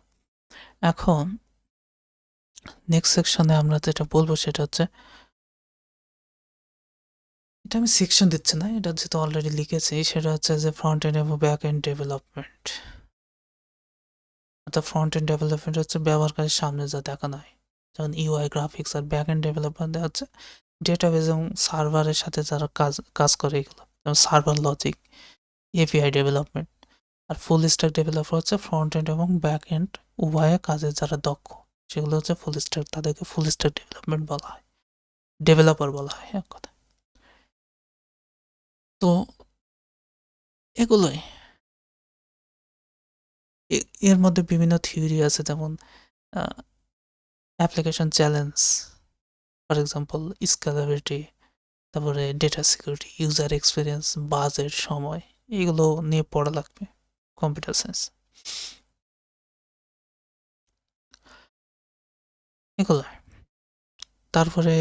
A: এখন নেক্সট সেকশনে আমরা যেটা বলবো সেটা হচ্ছে, এটা আমি সেকশন দিচ্ছি না, এটা যেহেতু অলরেডি লিখেছি, সেটা হচ্ছে যে ফ্রন্ট এন্ড এবং ব্যাক এন্ড ডেভেলপমেন্ট। অর্থাৎ ফ্রন্ট এন্ড ডেভেলপমেন্ট হচ্ছে ব্যবহারকারীর সামনে যা দেখানো হয়, যেমন ইউআই গ্রাফিক্স আর ব্যাক এন্ড ডেভেলপমেন্ট দেওয়া হচ্ছে ডেটাবেস এবং সার্ভারের সাথে যারা কাজ করে এগুলো, যেমন সার্ভার লজিক, এপিআই ডেভেলপমেন্ট। আর ফুল স্ট্যাক ডেভেলপার হচ্ছে ফ্রন্ট এন্ড এবং ব্যাক এন্ড উভয়ে কাজে যারা দক্ষ, সেগুলো হচ্ছে ফুল স্ট্যাক, তাদেরকে ফুল স্ট্যাক ডেভেলপমেন্ট বলা হয়, ডেভেলপার বলা হয় এক কথা। তো এগুলোই, এর মধ্যে বিভিন্ন থিওরি আছে, যেমন application challenge, for example scalability, তারপরে data security, user experience, budget, সময়, এগুলো নিয়ে পড়া লাগবে কম্পিউটার সায়েন্স। এগুলো তারপরে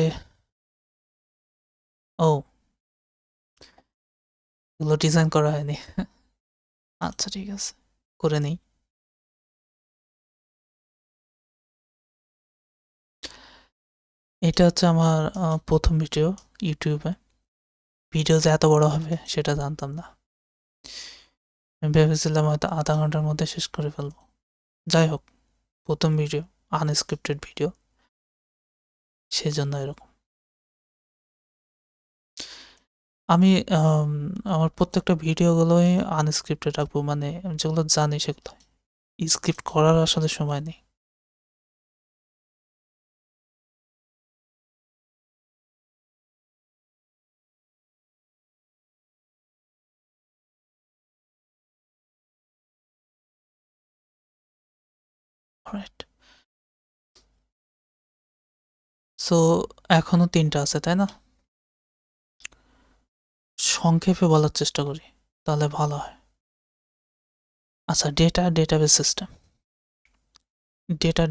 A: এগুলো ডিজাইন করা হয়নি। আচ্ছা ঠিক আছে, করে নেই। এটা হচ্ছে আমার প্রথম ভিডিও ইউটিউবে। ভিডিও যে এত বড় হবে সেটা জানতাম না, আমি ভেবেছিলাম হয়তো আধা ঘন্টার মধ্যে শেষ করে ফেলবো। যাই হোক, প্রথম ভিডিও, আনস্ক্রিপ্টেড ভিডিও, সেজন্য এরকম। আমি আমার প্রত্যেকটা ভিডিওগুলোই আনস্ক্রিপ্টেড রাখবো, মানে যেগুলো জানি সেগুলো। স্ক্রিপ্ট করার আসলে সময় নেই। রাইট। সো এখনো 3টা আছে, তাই না? সংক্ষেপে বলার চেষ্টা করি, তাহলে ভালো হয়। আচ্ছা, ডেটাবেস সিস্টেম।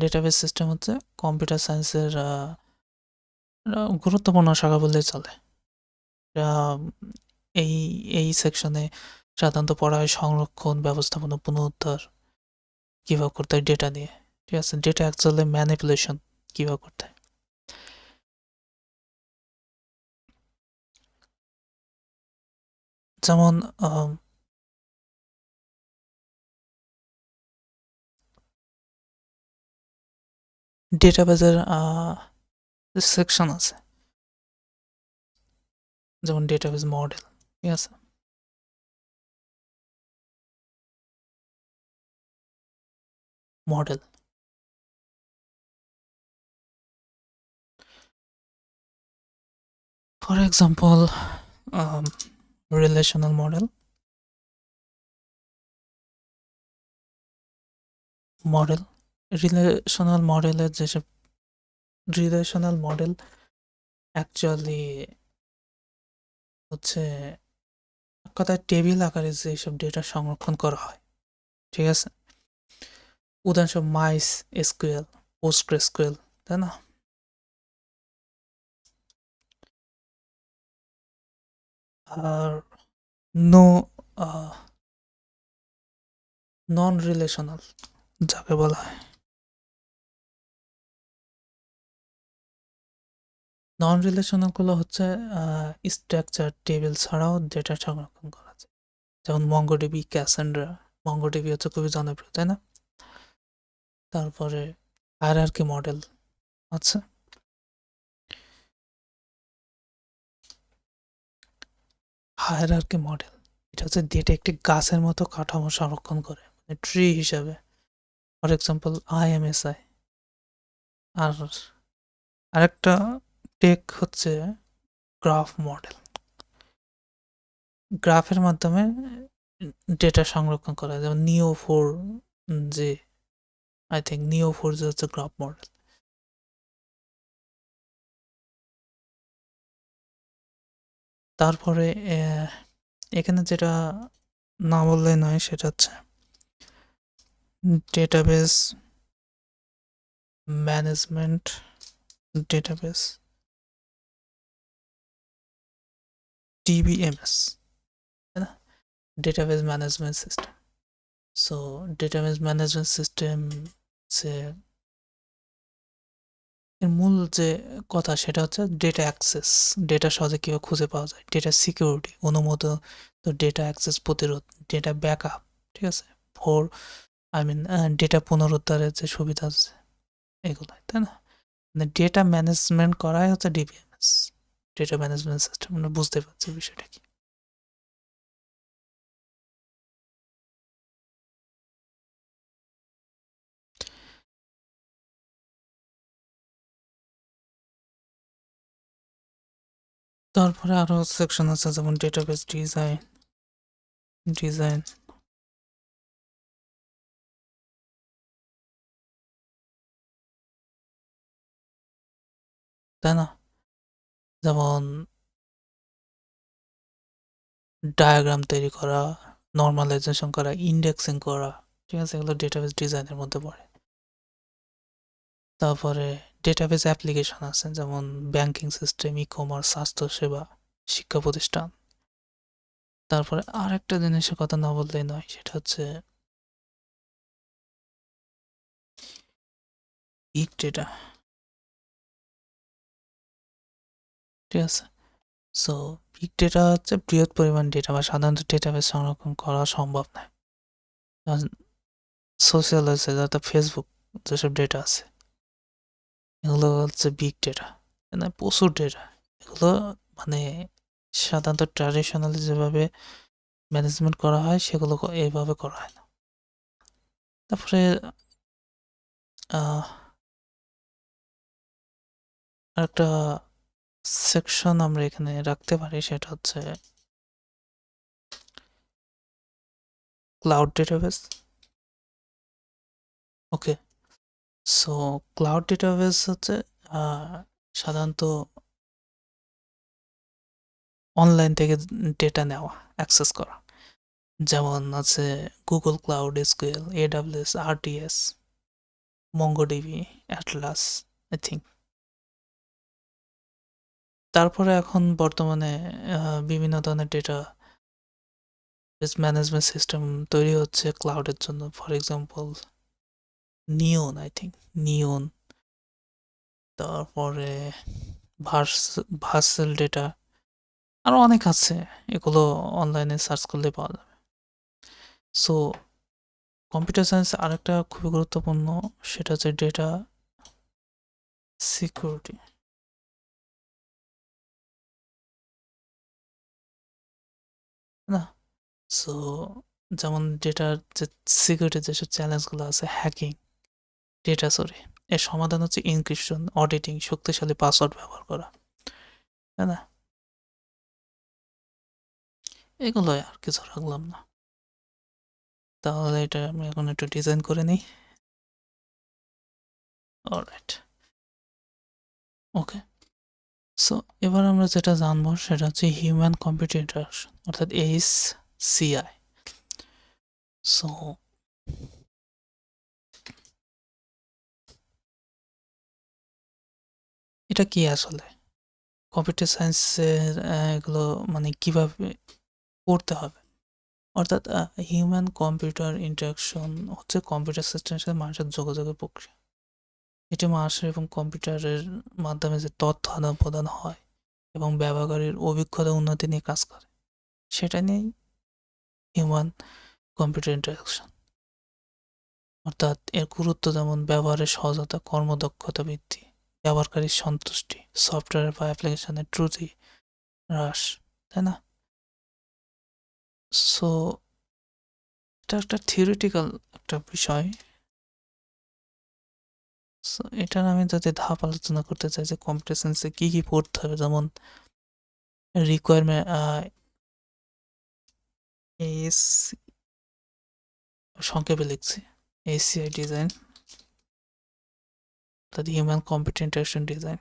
A: ডেটাবেস সিস্টেম হচ্ছে কম্পিউটার সায়েন্সের গুরুত্বপূর্ণ শাখা বললেই চলে। এই এই সেকশনে সাধারণত পড়া হয় সংরক্ষণ, ব্যবস্থাপনা, পুনরুদ্ধার কীভাবে করতে হয় ডেটা নিয়ে, ঠিক আছে? ডেটা অ্যাকচুয়ালি ম্যানিপুলেশন কীভাবে করতে হয়। যেমন ডেটাবেজের সেকশন আছে, যেমন ডেটাবেজ মডেল, ঠিক আছে? Model, for example relational model, relational model actually হচ্ছে এক কথায় টেবিল আকারে যেসব ডেটা সংরক্ষণ করা হয়, ঠিক আছে? উদাহরণস্বরূপ মাইস এসকিউএল, পোস্টগ্রেসকিউএল, তাই না? আর নো নন রিলেশনাল যাকে বলা হয়, নন রিলেশনালগুলো হচ্ছে স্ট্রাকচার টেবিল ছাড়াও ডেটা সংরক্ষণ করা যায়, যেমন মঙ্গোডিবি, ক্যাসান্ড্রা। মঙ্গোডিবি হচ্ছে খুবই জনপ্রিয়, তাই না? তারপরে হায়ারার্কি মডেল আচ্ছা, হায়ারার্কি মডেল এটা হচ্ছে ডেটা একটি গাছের মতো কাঠামো সংরক্ষণ করে, মানে ট্রি হিসাবে, ফর এক্সাম্পল আইএমএসআই। আর আরেকটা টেক হচ্ছে গ্রাফ মডেল, গ্রাফের মাধ্যমে ডেটা সংরক্ষণ করা, যেমন নিও ফোর যে, আই থিঙ্ক নিও ফোর যে হচ্ছে গ্রাফ মডেল। তারপরে এখানে যেটা না বললে নয় সেটা হচ্ছে ডেটাবেস ম্যানেজমেন্ট, ডেটাবেস ডিবিএমএস, তাই না? Database management system. So database management system সে এর মূল যে কথা সেটা হচ্ছে ডেটা অ্যাক্সেস, ডেটা সহজে কীভাবে খুঁজে পাওয়া যায়, ডেটা সিকিউরিটি, অনুমোদন, তো ডেটা অ্যাক্সেস প্রতিরোধ, ডেটা ব্যাকআপ, ঠিক আছে? ফোর ডেটা পুনরুদ্ধারের যে সুবিধা আছে এগুলো, তাই না? মানে ডেটা ম্যানেজমেন্ট করাই হচ্ছে ডিবিএমএস, ডেটা ম্যানেজমেন্ট সিস্টেম। মানে বুঝতে পারছি বিষয়টা কি। তারপরে আরো সেকশন আছে যেমন ডেটাবেস ডিজাইন, তাই না? যেমন ডায়াগ্রাম তৈরি করা, নর্মালাইজেশন করা, ইন্ডেক্সিং করা, ঠিক আছে, এগুলো ডেটাবেস ডিজাইনের মধ্যে পড়ে। তারপরে ডেটাবেস অ্যাপ্লিকেশন আছে যেমন ব্যাংকিং সিস্টেম, ই কমার্স, স্বাস্থ্যসেবা, শিক্ষা প্রতিষ্ঠান। তারপরে আর একটা জিনিসের কথা না বললেই নয়, সেটা হচ্ছে বিগ ডেটা, ঠিক আছে। সো বিগ ডেটা হচ্ছে বৃহৎ পরিমাণ ডেটা বা সাধারণত ডেটাবেস সংরক্ষণ করা সম্ভব নয়। সোশ্যাল ওয়েবসাইট অর্থাৎ ফেসবুক যেসব ডেটা আছে এগুলো হচ্ছে বিগ ডেটা, মানে প্রচুর ডেটা। এগুলো মানে সাধারণত ট্র্যাডিশনালি যেভাবে ম্যানেজমেন্ট করা হয় সেগুলো এইভাবে করা হয় না। তারপরে আরেকটা সেকশন আমরা এখানে রাখতে পারি, সেটা হচ্ছে ক্লাউড ডেটাবেস। ওকে, সো ক্লাউড ডেটাবেস হচ্ছে সাধারণত অনলাইন থেকে ডেটা নেওয়া, অ্যাক্সেস করা। যেমন আছে Google cloud, SQL, AWS, RTS, MongoDB, Atlas, I think. তারপরে এখন বর্তমানে বিভিন্ন ধরনের ডেটা ম্যানেজমেন্ট সিস্টেম তৈরি হচ্ছে ক্লাউডের জন্য। For example Neon, I think Neon, তারপরে ভার্সেল ডেটা, আরও অনেক আছে। এগুলো অনলাইনে সার্চ করলে পাওয়া যাবে। সো কম্পিউটার সায়েন্স আরেকটা খুবই গুরুত্বপূর্ণ, সেটা হচ্ছে ডেটা সিকিউরিটি, না? সো যেমন ডেটার যে সিকিউরিটির যেসব চ্যালেঞ্জগুলো আছে, হ্যাকিং, ডেটা চুরি, এর সমাধান হচ্ছে এনক্রিপশন, অডিটিং, শক্তিশালী পাসওয়ার্ড ব্যবহার করা, তাই না? এগুলোই, আর কিছু রাখলাম না। তাহলে এটা আমি এখন একটু ডিজাইন করে নিই। অলরাইট, ওকে। সো এবার আমরা যেটা জানবো সেটা হচ্ছে হিউম্যান কম্পিউটার ইন্টারাকশন, অর্থাৎ HCI। সো এটা কি আসলে? কম্পিউটার সায়েন্সের এগুলো মানে কিভাবে পড়তে হবে? অর্থাৎ হিউম্যান কম্পিউটার ইন্টারাকশন হচ্ছে কম্পিউটার সিস্টেমের সাথে মানুষের যোগাযোগের প্রক্রিয়া। এটি মানুষের এবং কম্পিউটারের মাধ্যমে যে তথ্য আদান প্রদান হয় এবং ব্যবহারকারীর অভিজ্ঞতা উন্নতি নিয়ে কাজ করে, সেটা নিয়েই হিউম্যান কম্পিউটার ইন্টারাকশন। অর্থাৎ এর গুরুত্ব যেমন ব্যবহারের সহজতা, কর্মদক্ষতা বৃদ্ধি, ব্যবহারকারীর সন্তুষ্টি, সফটওয়্যার বা অ্যাপ্লিকেশনের ত্রুটি হ্রাস, তাই না? সো এটা একটা থিওরিটিক্যাল একটা বিষয়। সো এটার আমি যদি ধাপ আলোচনা করতে চাই যে কম্পিউটার সায়েন্সে কী কী পড়তে হবে, যেমন রিকোয়ারমেন্ট, এস সংক্ষেপে লিখছি, ACI ডিজাইন, অর্থাৎ human computer interaction design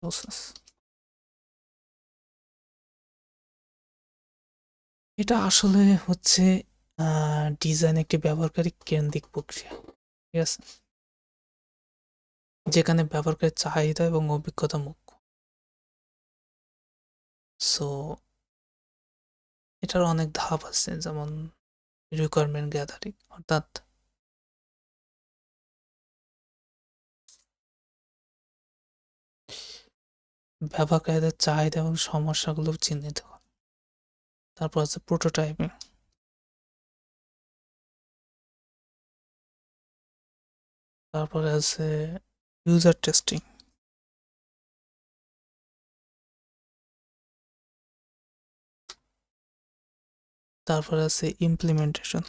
A: process. এটা আসলে হচ্ছে ডিজাইন একটি ব্যবহারকারী কেন্দ্রিক প্রক্রিয়া, ঠিক আছে, যেখানে ব্যবহারকারীর চাহিদা এবং অভিজ্ঞতা মুখ্য। সো এটার অনেক ধাপ আছে, যেমন রিকোয়ারমেন্ট গ্যাদারিং, অর্থাৎ ব্যবহারকারীদের চাহিদা এবং সমস্যাগুলো চিহ্নিত করা। তারপর আছে প্রোটোটাইপিং, তারপরে আছে ইউজার টেস্টিং, তারপরে আছে ইমপ্লিমেন্টেশন,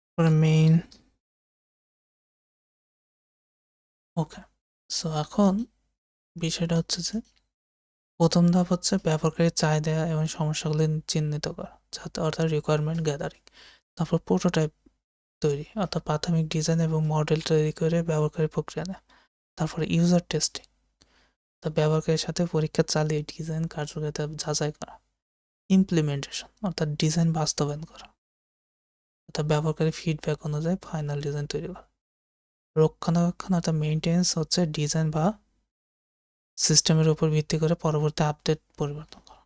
A: তারপরে মেইন। ওকে, সো এখন বিষয়টা হচ্ছে যে প্রথম ধাপ হচ্ছে ব্যবহারকারীর চাহিদা এবং সমস্যাগুলি চিহ্নিত করা, যাতে অর্থাৎ রিকোয়ারমেন্ট গ্যাদারিং। তারপর প্রোটোটাইপ তৈরি, অর্থাৎ প্রাথমিক ডিজাইন এবং মডেল তৈরি করে ব্যবহারকারী প্রক্রিয়া নেয়। তারপরে ইউজার টেস্টিং, তা ব্যবহারকারীর সাথে পরীক্ষা চালিয়ে ডিজাইন কার্যকারিতা যাচাই করা। ইমপ্লিমেন্টেশন, অর্থাৎ ডিজাইন বাস্তবায়ন করা, অর্থাৎ ব্যবহারকারী ফিডব্যাক অনুযায়ী ফাইনাল ডিজাইন তৈরি করা। রক্ষণাবেক্ষণ অর্থাৎ মেইনটেন্স হচ্ছে ডিজাইন বা সিস্টেমের উপর ভিত্তি করে পরবর্তী আপডেট পরিবর্তন করা।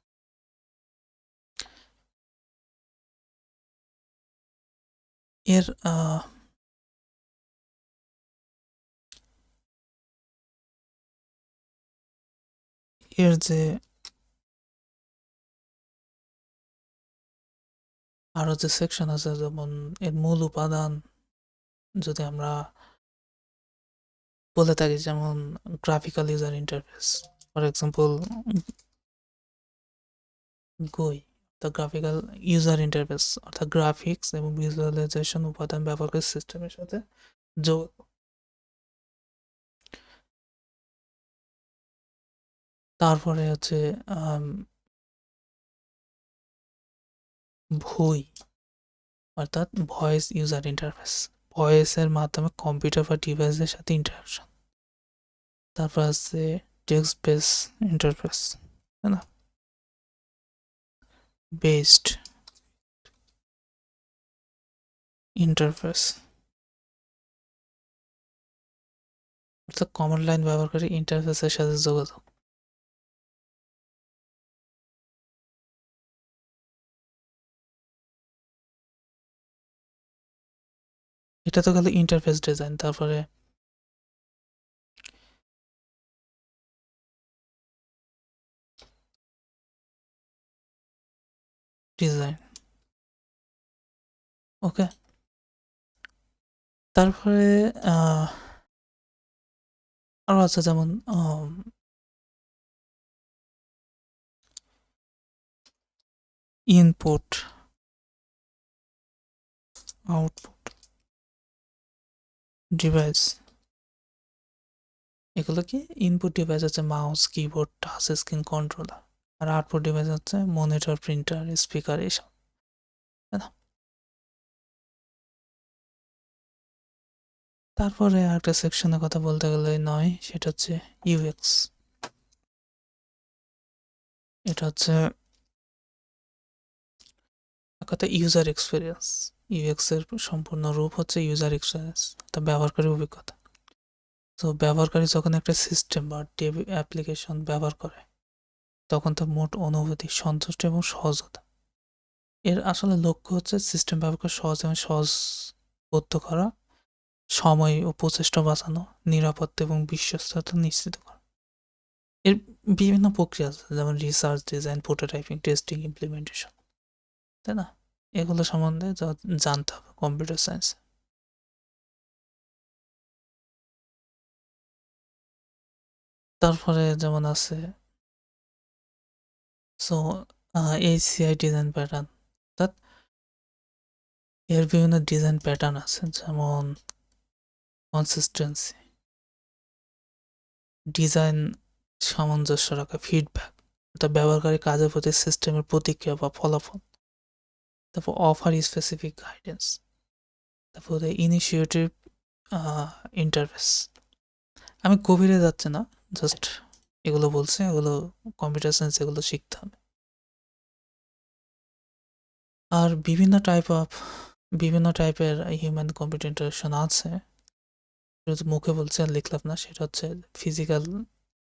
A: এর এর যে আরো যে সেকশন আছে, যেমন এর মূল উপাদান যদি আমরা বলে থাকি, যেমন graphical user interface, for example GUI, the graphical user interface অর্থাৎ গ্রাফিক্স এবং ভিজুয়ালাইজেশন উপাদান ব্যবহারকারী সিস্টেমের সাথে যোগ। তারপরে হচ্ছে ভুই, অর্থাৎ ভয়েস ইউজার ইন্টারফেস, ভয়েসের মাধ্যমে কম্পিউটার বা ডিভাইসের সাথে ইন্টারাকশন। তারপর আছে টেক্সট বেস ইন্টারফেস, তাই না, বেসড ইন্টারফেস, অর্থাৎ কমন লাইন ব্যবহারকারী ইন্টারফেসের সাথে যোগাযোগ। এটা তো গেল ইন্টারফেস ডিজাইন। তারপরে ডিজাইন। ওকে, তারপরে আরো আছে যেমন ইনপুট, আউটপুট ডিভাইস। এগুলো কি ইনপুট ডিভাইস হচ্ছে mouse, keyboard, touch screen, controller. আর আউটপুট ডিভাইস হচ্ছে মনিটর, প্রিন্টার, স্পিকার, এসব, তাই না। তারপরে আরেকটা সেকশনের কথা বলতে গেলে নয়, সেটা হচ্ছে ইউএক্স। এটা হচ্ছে কথা ইউজার এক্সপিরিয়েন্স। ইউএক্স এর সম্পূর্ণ রূপ হচ্ছে ইউজার এক্সপিরিয়েন্স, তা ব্যবহারকারী অভিজ্ঞতা। তো ব্যবহারকারী যখন একটা সিস্টেম বা অ্যাপ্লিকেশন ব্যবহার করে, তখন তার মোট অনুভূতি, সন্তুষ্টি এবং সহজতা। এর আসলে লক্ষ্য হচ্ছে সিস্টেম ব্যবহার সহজ এবং সহজবোধ্য করা, সময় ও প্রচেষ্টা বাঁচানো, নিরাপত্তা এবং বিশ্বস্ততা নিশ্চিত করা। এর বিভিন্ন প্রক্রিয়া আছে, যেমন research, design, prototyping, testing, implementation, তাই না। এগুলো সম্বন্ধে জানতে হবে কম্পিউটার সায়েন্স। তারপরে যেমন আছে সো ACI ডিজাইন প্যাটার্ন, অর্থাৎ এর বিভিন্ন ডিজাইন প্যাটার্ন আছে, যেমন কনসিস্টেন্সি, ডিজাইন সামঞ্জস্য রাখা, ফিডব্যাক, অর্থাৎ ব্যবহারকারী কাজের প্রতি সিস্টেমের প্রতিক্রিয়া বা ফলাফল। তারপর অফার স্পেসিফিক গাইডেন্স, তারপরে ইনিশিয়েটিভ ইন্টারফেস। আমি গভীরে যাচ্ছি না, জাস্ট এগুলো বলছি, এগুলো কম্পিউটার সায়েন্স, এগুলো শিখতে হবে। আর বিভিন্ন টাইপের হিউম্যান কম্পিউটার ইন্টারাকশন আছে, মুখে বলছি আর লিখলাম না। সেটা হচ্ছে ফিজিক্যাল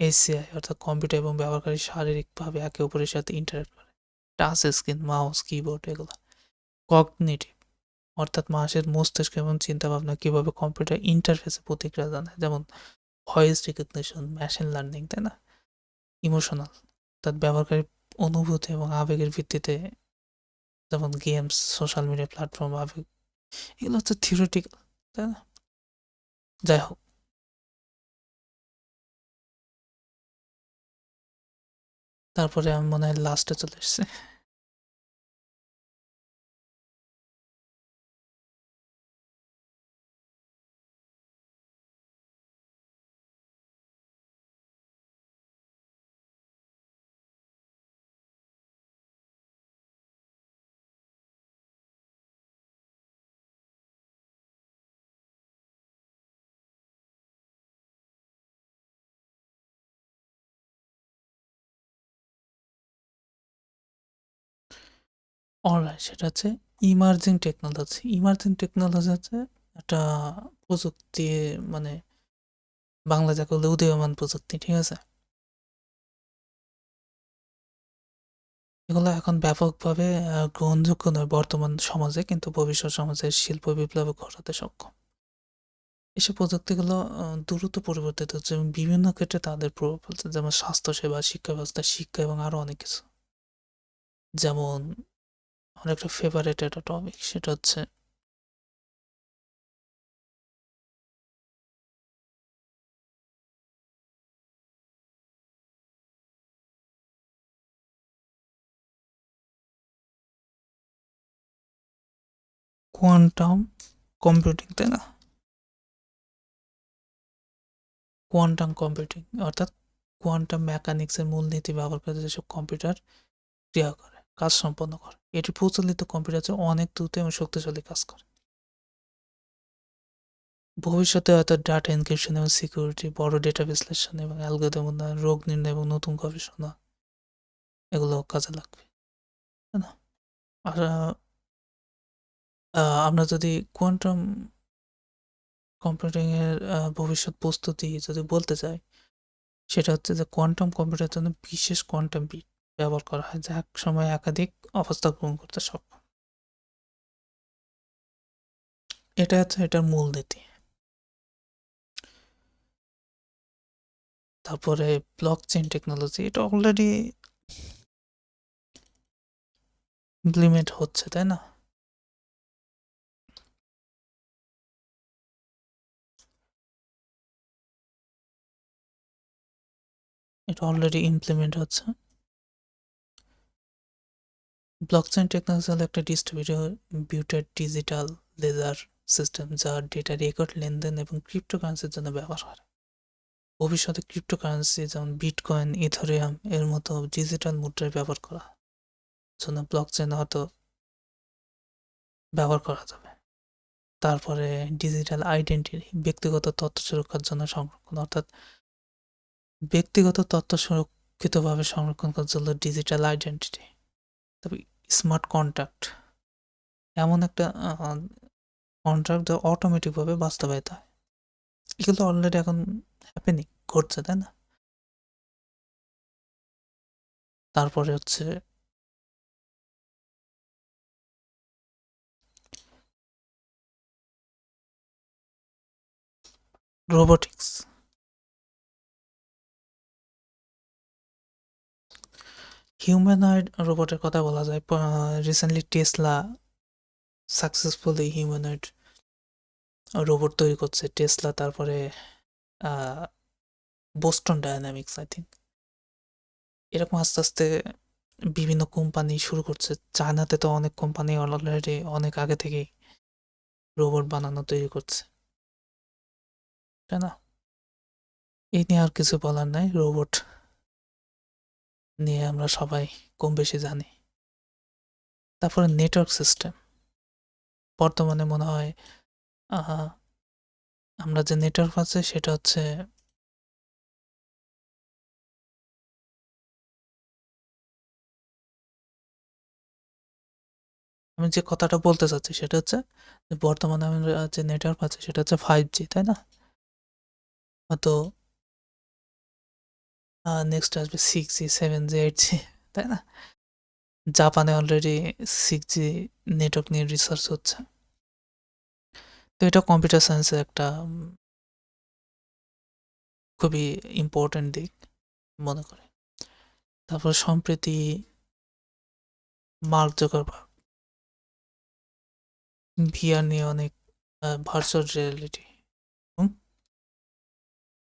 A: ACI, অর্থাৎ কম্পিউটার এবং ব্যবহারকারী শারীরিকভাবে একে অপরের সাথে ইন্টারাক্ট করে, টাচ স্ক্রিন, মাউস, কিবোর্ড, এগুলো। কগনিটিভ, অর্থাৎ মানুষের মস্তিষ্ক এবং চিন্তা ভাবনা কিভাবে কম্পিউটার ইন্টারফেসে প্রতিক্রিয়া জানায়, যেমন ভয়েস রিকগনিশন, মেশিন লার্নিং, তাই না? ইমোশনাল, অর্থাৎ ব্যবহারকারীর অনুভূতি এবং আবেগের ভিত্তিতে, যেমন গেমস, সোশ্যাল মিডিয়া প্ল্যাটফর্ম, আবেগ, এগুলো হচ্ছে থিওরিটিক্যাল, তাই না? যাই হোক, তারপরে আমি মনে হয় লাস্টে চলে এসেছি। অলরাইট, সেটা হচ্ছে ইমার্জিং টেকনোলজি। ইমার্জিং টেকনোলজি হচ্ছে একটা প্রযুক্তি, মানে বাংলা যাকে বলে উদীয়মান প্রযুক্তি, ঠিক আছে? এগুলো এখন ব্যাপকভাবে গ্রহণযোগ্য নয় বর্তমান সমাজে, কিন্তু ভবিষ্যৎ সমাজে শিল্প বিপ্লব ঘটাতে সক্ষম। এসব প্রযুক্তিগুলো দ্রুত পরিবর্তিত হচ্ছে এবং বিভিন্ন ক্ষেত্রে তাদের প্রভাব ফেলছে, যেমন স্বাস্থ্যসেবা, শিক্ষা ব্যবস্থা, শিক্ষা এবং আরও অনেক কিছু। যেমন আমার একটা ফেভারিট একটা টপিক, সেটা হচ্ছে কোয়ান্টাম কম্পিউটিং, তাই না? কোয়ান্টাম কম্পিউটিং অর্থাৎ কোয়ান্টাম মেকানিক্সের মূলনীতি ব্যবহার করে যেসব কম্পিউটার ক্রিয়া করে, কাজ সম্পন্ন করে, এটি প্রচলিত কম্পিউটার চেয়ে অনেক দ্রুত এবং শক্তিশালী কাজ করে। ভবিষ্যতে হয়তো ডাটা এনক্রিপশন এবং সিকিউরিটি, বড় ডেটা বিশ্লেষণ এবং অ্যালগরিদম উন্নয়ন, রোগ নির্ণয় এবং নতুন গবেষণা, এগুলো কাজে লাগবে, তাই না? আর আমরা যদি কোয়ান্টাম কম্পিউটিং এর ভবিষ্যৎ প্রস্তুতি যদি বলতে চাই, সেটা হচ্ছে যে কোয়ান্টাম কম্পিউটারের জন্য বিশেষ কোয়ান্টাম বিট ব্যবহার করা হয়, যা এক সময় একাধিক অবস্থা গ্রহণ করতে সক্ষম। এটা হচ্ছে এটার মূলনীতি। তারপরে ব্লক চেইন টেকনোলজি, এটা অলরেডি ইমপ্লিমেন্ট হচ্ছে, তাই না? এটা অলরেডি ইমপ্লিমেন্ট হচ্ছে। ব্লকচেন টেকনোলজি হলো একটা ডিস্ট্রিবিউটেড ডিজিটাল লেজার সিস্টেম, যা ডেটা রেকর্ড, লেনদেন এবং ক্রিপ্টোকারেন্সির জন্য ব্যবহার হয়। ভবিষ্যতে ক্রিপ্টোকারেন্সি যেমন বিটকয়েন, ইথেরিয়াম এর মতো ডিজিটাল মুদ্রায় ব্যবহার করা জন্য ব্লকচেন হয়তো ব্যবহার করা যাবে। তারপরে ডিজিটাল আইডেন্টিটি, ব্যক্তিগত তথ্য সুরক্ষার জন্য সংরক্ষণ, অর্থাৎ ব্যক্তিগত তথ্য সুরক্ষিতভাবে সংরক্ষণ করার জন্য ডিজিটাল আইডেন্টিটি। তবে স্মার্ট কন্ট্রাক্ট, এমন একটা কন্ট্রাক্ট যা অটোমেটিকভাবে বাস্তবায়িত হয়। এগুলো অলরেডি এখন হ্যাপেনিং ঘটছে, তাই না? তারপরে হচ্ছে রোবোটিক্স। হিউম্যানয়েড রোবটের কথা বলা যায়। Recently Tesla successfully humanoid robot তৈরি করছে, টেসলা, তারপরে বোস্টন ডায়নামিক্স, আই থিঙ্ক। এরকম আস্তে আস্তে বিভিন্ন কোম্পানি শুরু করছে। চায়নাতে তো অনেক কোম্পানি অলরেডি অনেক আগে থেকেই রোবট বানানো তৈরি করছে, তাই না? এই নিয়ে আর কিছু বলার নাই। রোবট নিয়ে আমরা সবাই কম বেশি জানি। তারপরে নেটওয়ার্ক সিস্টেম, বর্তমানে মনে হয় আহ, আমরা যে নেটওয়ার্ক আছে সেটা হচ্ছে আমি যে কথাটা বলতে চাচ্ছি সেটা হচ্ছে যে বর্তমানে আমরা যে নেটওয়ার্ক আছে সেটা হচ্ছে 5G, তাই না? হয়তো নেক্সট আসবে 6G, 7G, 8G, তাই না? জাপানে অলরেডি 6G নেটওয়ার্ক নিয়ে রিসার্চ হচ্ছে। তো এটা কম্পিউটার সায়েন্সের একটা খুবই ইম্পর্ট্যান্ট দিক মনে করে। তারপর সম্প্রতি মার্ক জুকারবার্গ ভিআর নিয়ে অনেক ভার্চুয়াল রিয়ালিটি এবং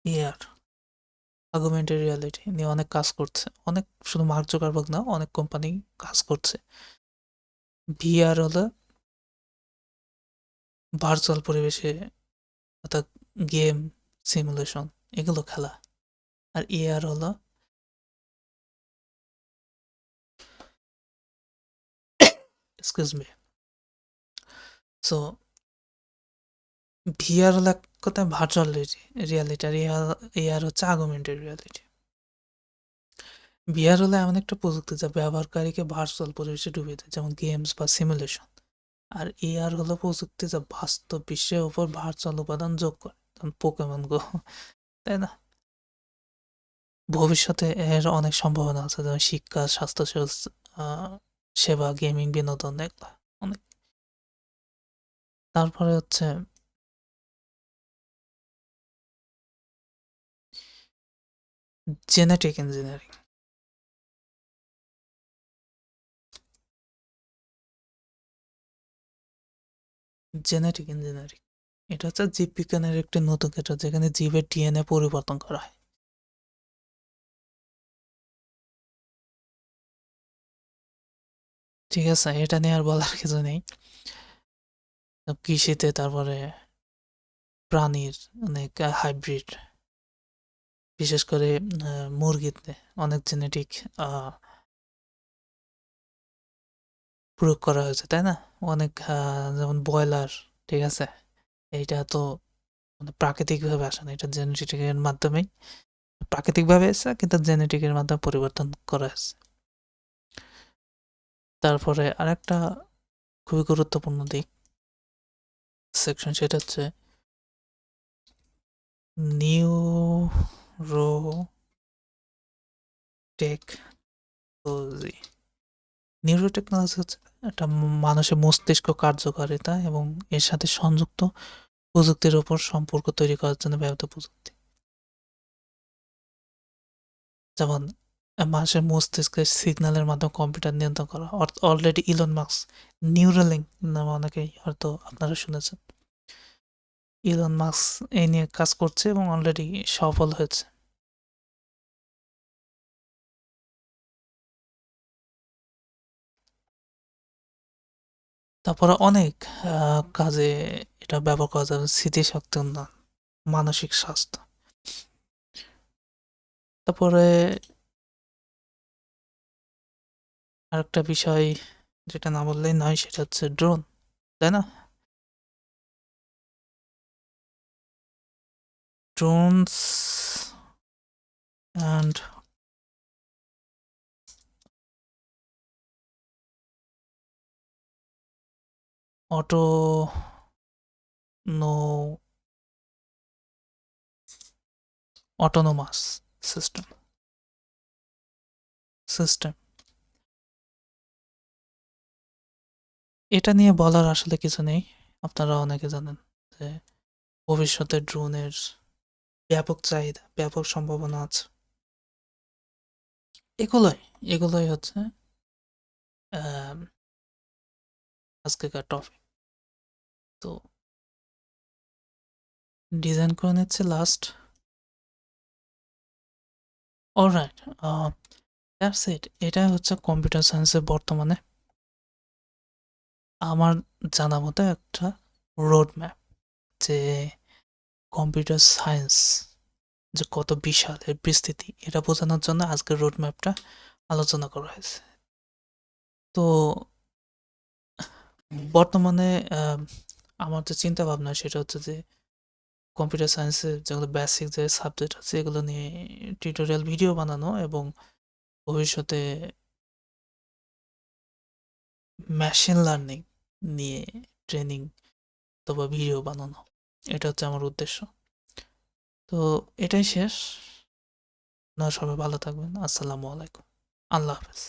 A: এআর অগুমেন্টেড রিয়ালিটি নিয়ে অনেক কাজ করছে। অনেক, শুধু মার্ক জুকারবার্গ না, অনেক কোম্পানি কাজ করছে। ভিআর হলো ভার্চুয়াল পরিবেশে, অর্থাৎ গেম সিমুলেশন এগুলো খেলা। আর এআর হলো এক্সকিউজ মি, সো ভিআর হলো এক কথায় ভার্চুয়াল রিয়ালিটি, আর এআর হচ্ছে অগুমেন্টেড রিয়ালিটি। ভিআর হলো এমন একটা প্রযুক্তি যা ব্যবহারকারীকে ভার্চুয়াল পরিবেশে ডুবিয়ে দেয়, যেমন গেমস বা সিমুলেশন। আর এআর হলো প্রযুক্তি যা বাস্তব বিশ্বের উপর ভার্চুয়াল উপাদান যোগ করে, যেমন পোকেমন গো, তাই না? ভবিষ্যতে এর অনেক সম্ভাবনা আছে, যেমন শিক্ষা, স্বাস্থ্য সেবা, গেমিং, বিনোদন, এগুলা অনেক। তারপরে হচ্ছে জেনেটিক ইঞ্জিনিয়ারিং। জেনেটিক ইঞ্জিনিয়ারিং এটা হচ্ছে জীববিজ্ঞানের একটি নতুন ক্ষেত্র, যেখানে জীবের ডিএনএ পরিবর্তন করা হয়। ঠিক আছে, এটা নিয়ে আর বলার কিছু নেই। কৃষিতে, তারপরে প্রাণীর অনেক হাইব্রিড, বিশেষ করে মুরগিতে অনেক জেনেটিক প্রয়োগ করা হয়েছে, তাই না? অনেক যেমন ব্রয়লার, ঠিক আছে, এইটা তো মানে প্রাকৃতিকভাবে আসে না, এটা জেনেটিকের মাধ্যমেই, প্রাকৃতিকভাবে এসে কিন্তু জেনেটিকের মাধ্যমে পরিবর্তন করা হয়েছে। তারপরে আরেকটা খুবই গুরুত্বপূর্ণ দিক সেকশন, সেটা হচ্ছে নিউরোটেকনোলজি। নিউরোটেকনোলজি হচ্ছে একটা মানুষের মস্তিষ্ক কার্যকারিতা এবং এর সাথে সংযুক্ত প্রযুক্তির উপর সম্পর্ক তৈরি করার জন্য ব্যবহৃত প্রযুক্তি। যেমন মানুষের মস্তিষ্কের সিগন্যালের মাধ্যমে কম্পিউটার নিয়ন্ত্রণ করা। অলরেডি ইলন মাস্ক নিউরালিঙ্ক নামে অনেকেই হয়তো আপনারা শুনেছেন। ইলন মাস্ক এই নিয়ে কাজ করছে এবং অলরেডি সফল হয়েছে। তারপরে অনেক কাজে এটা ব্যবহার করা যাবে, স্মৃতিশক্তি উন্নয়ন, মানসিক স্বাস্থ্য। তারপরে আরেকটা বিষয় যেটা না বললেই নয়, সেটা হচ্ছে ড্রোন, তাই না? Drones and auto no autonomous system এটা নিয়ে বলার আসলে কিছু নেই। আপনারা অনেকে জানেন যে ভবিষ্যতে ড্রোনের ব্যাপক চাহিদা, ব্যাপক সম্ভাবনা আছে। এগুলোই এগুলোই হচ্ছে আজকেকার টপিক। তো ডিজাইন করে নিচ্ছে লাস্ট। Alright, that's it. এটাই হচ্ছে কম্পিউটার সায়েন্সের বর্তমানে আমার জানা মতো একটা রোড ম্যাপ, যে কম্পিউটার সায়েন্স যে কত বিশাল এর বিস্তৃতি, এটা বোঝানোর জন্য আজকের রোড ম্যাপটা আলোচনা করা হয়েছে। তো বর্তমানে আমার যে চিন্তা ভাবনা, সেটা হচ্ছে যে কম্পিউটার সায়েন্সের যেগুলো বেসিক যে সাবজেক্ট আছে এগুলো নিয়ে টিউটোরিয়াল ভিডিও বানানো, এবং ভবিষ্যতে মেশিন লার্নিং নিয়ে ট্রেনিং অথবা ভিডিও বানানো, এটা হচ্ছে আমার উদ্দেশ্য। তো এটাই শেষ। আপনারা সবাই ভালো থাকবেন। আসসালামু আলাইকুম। আল্লাহ হাফেজ।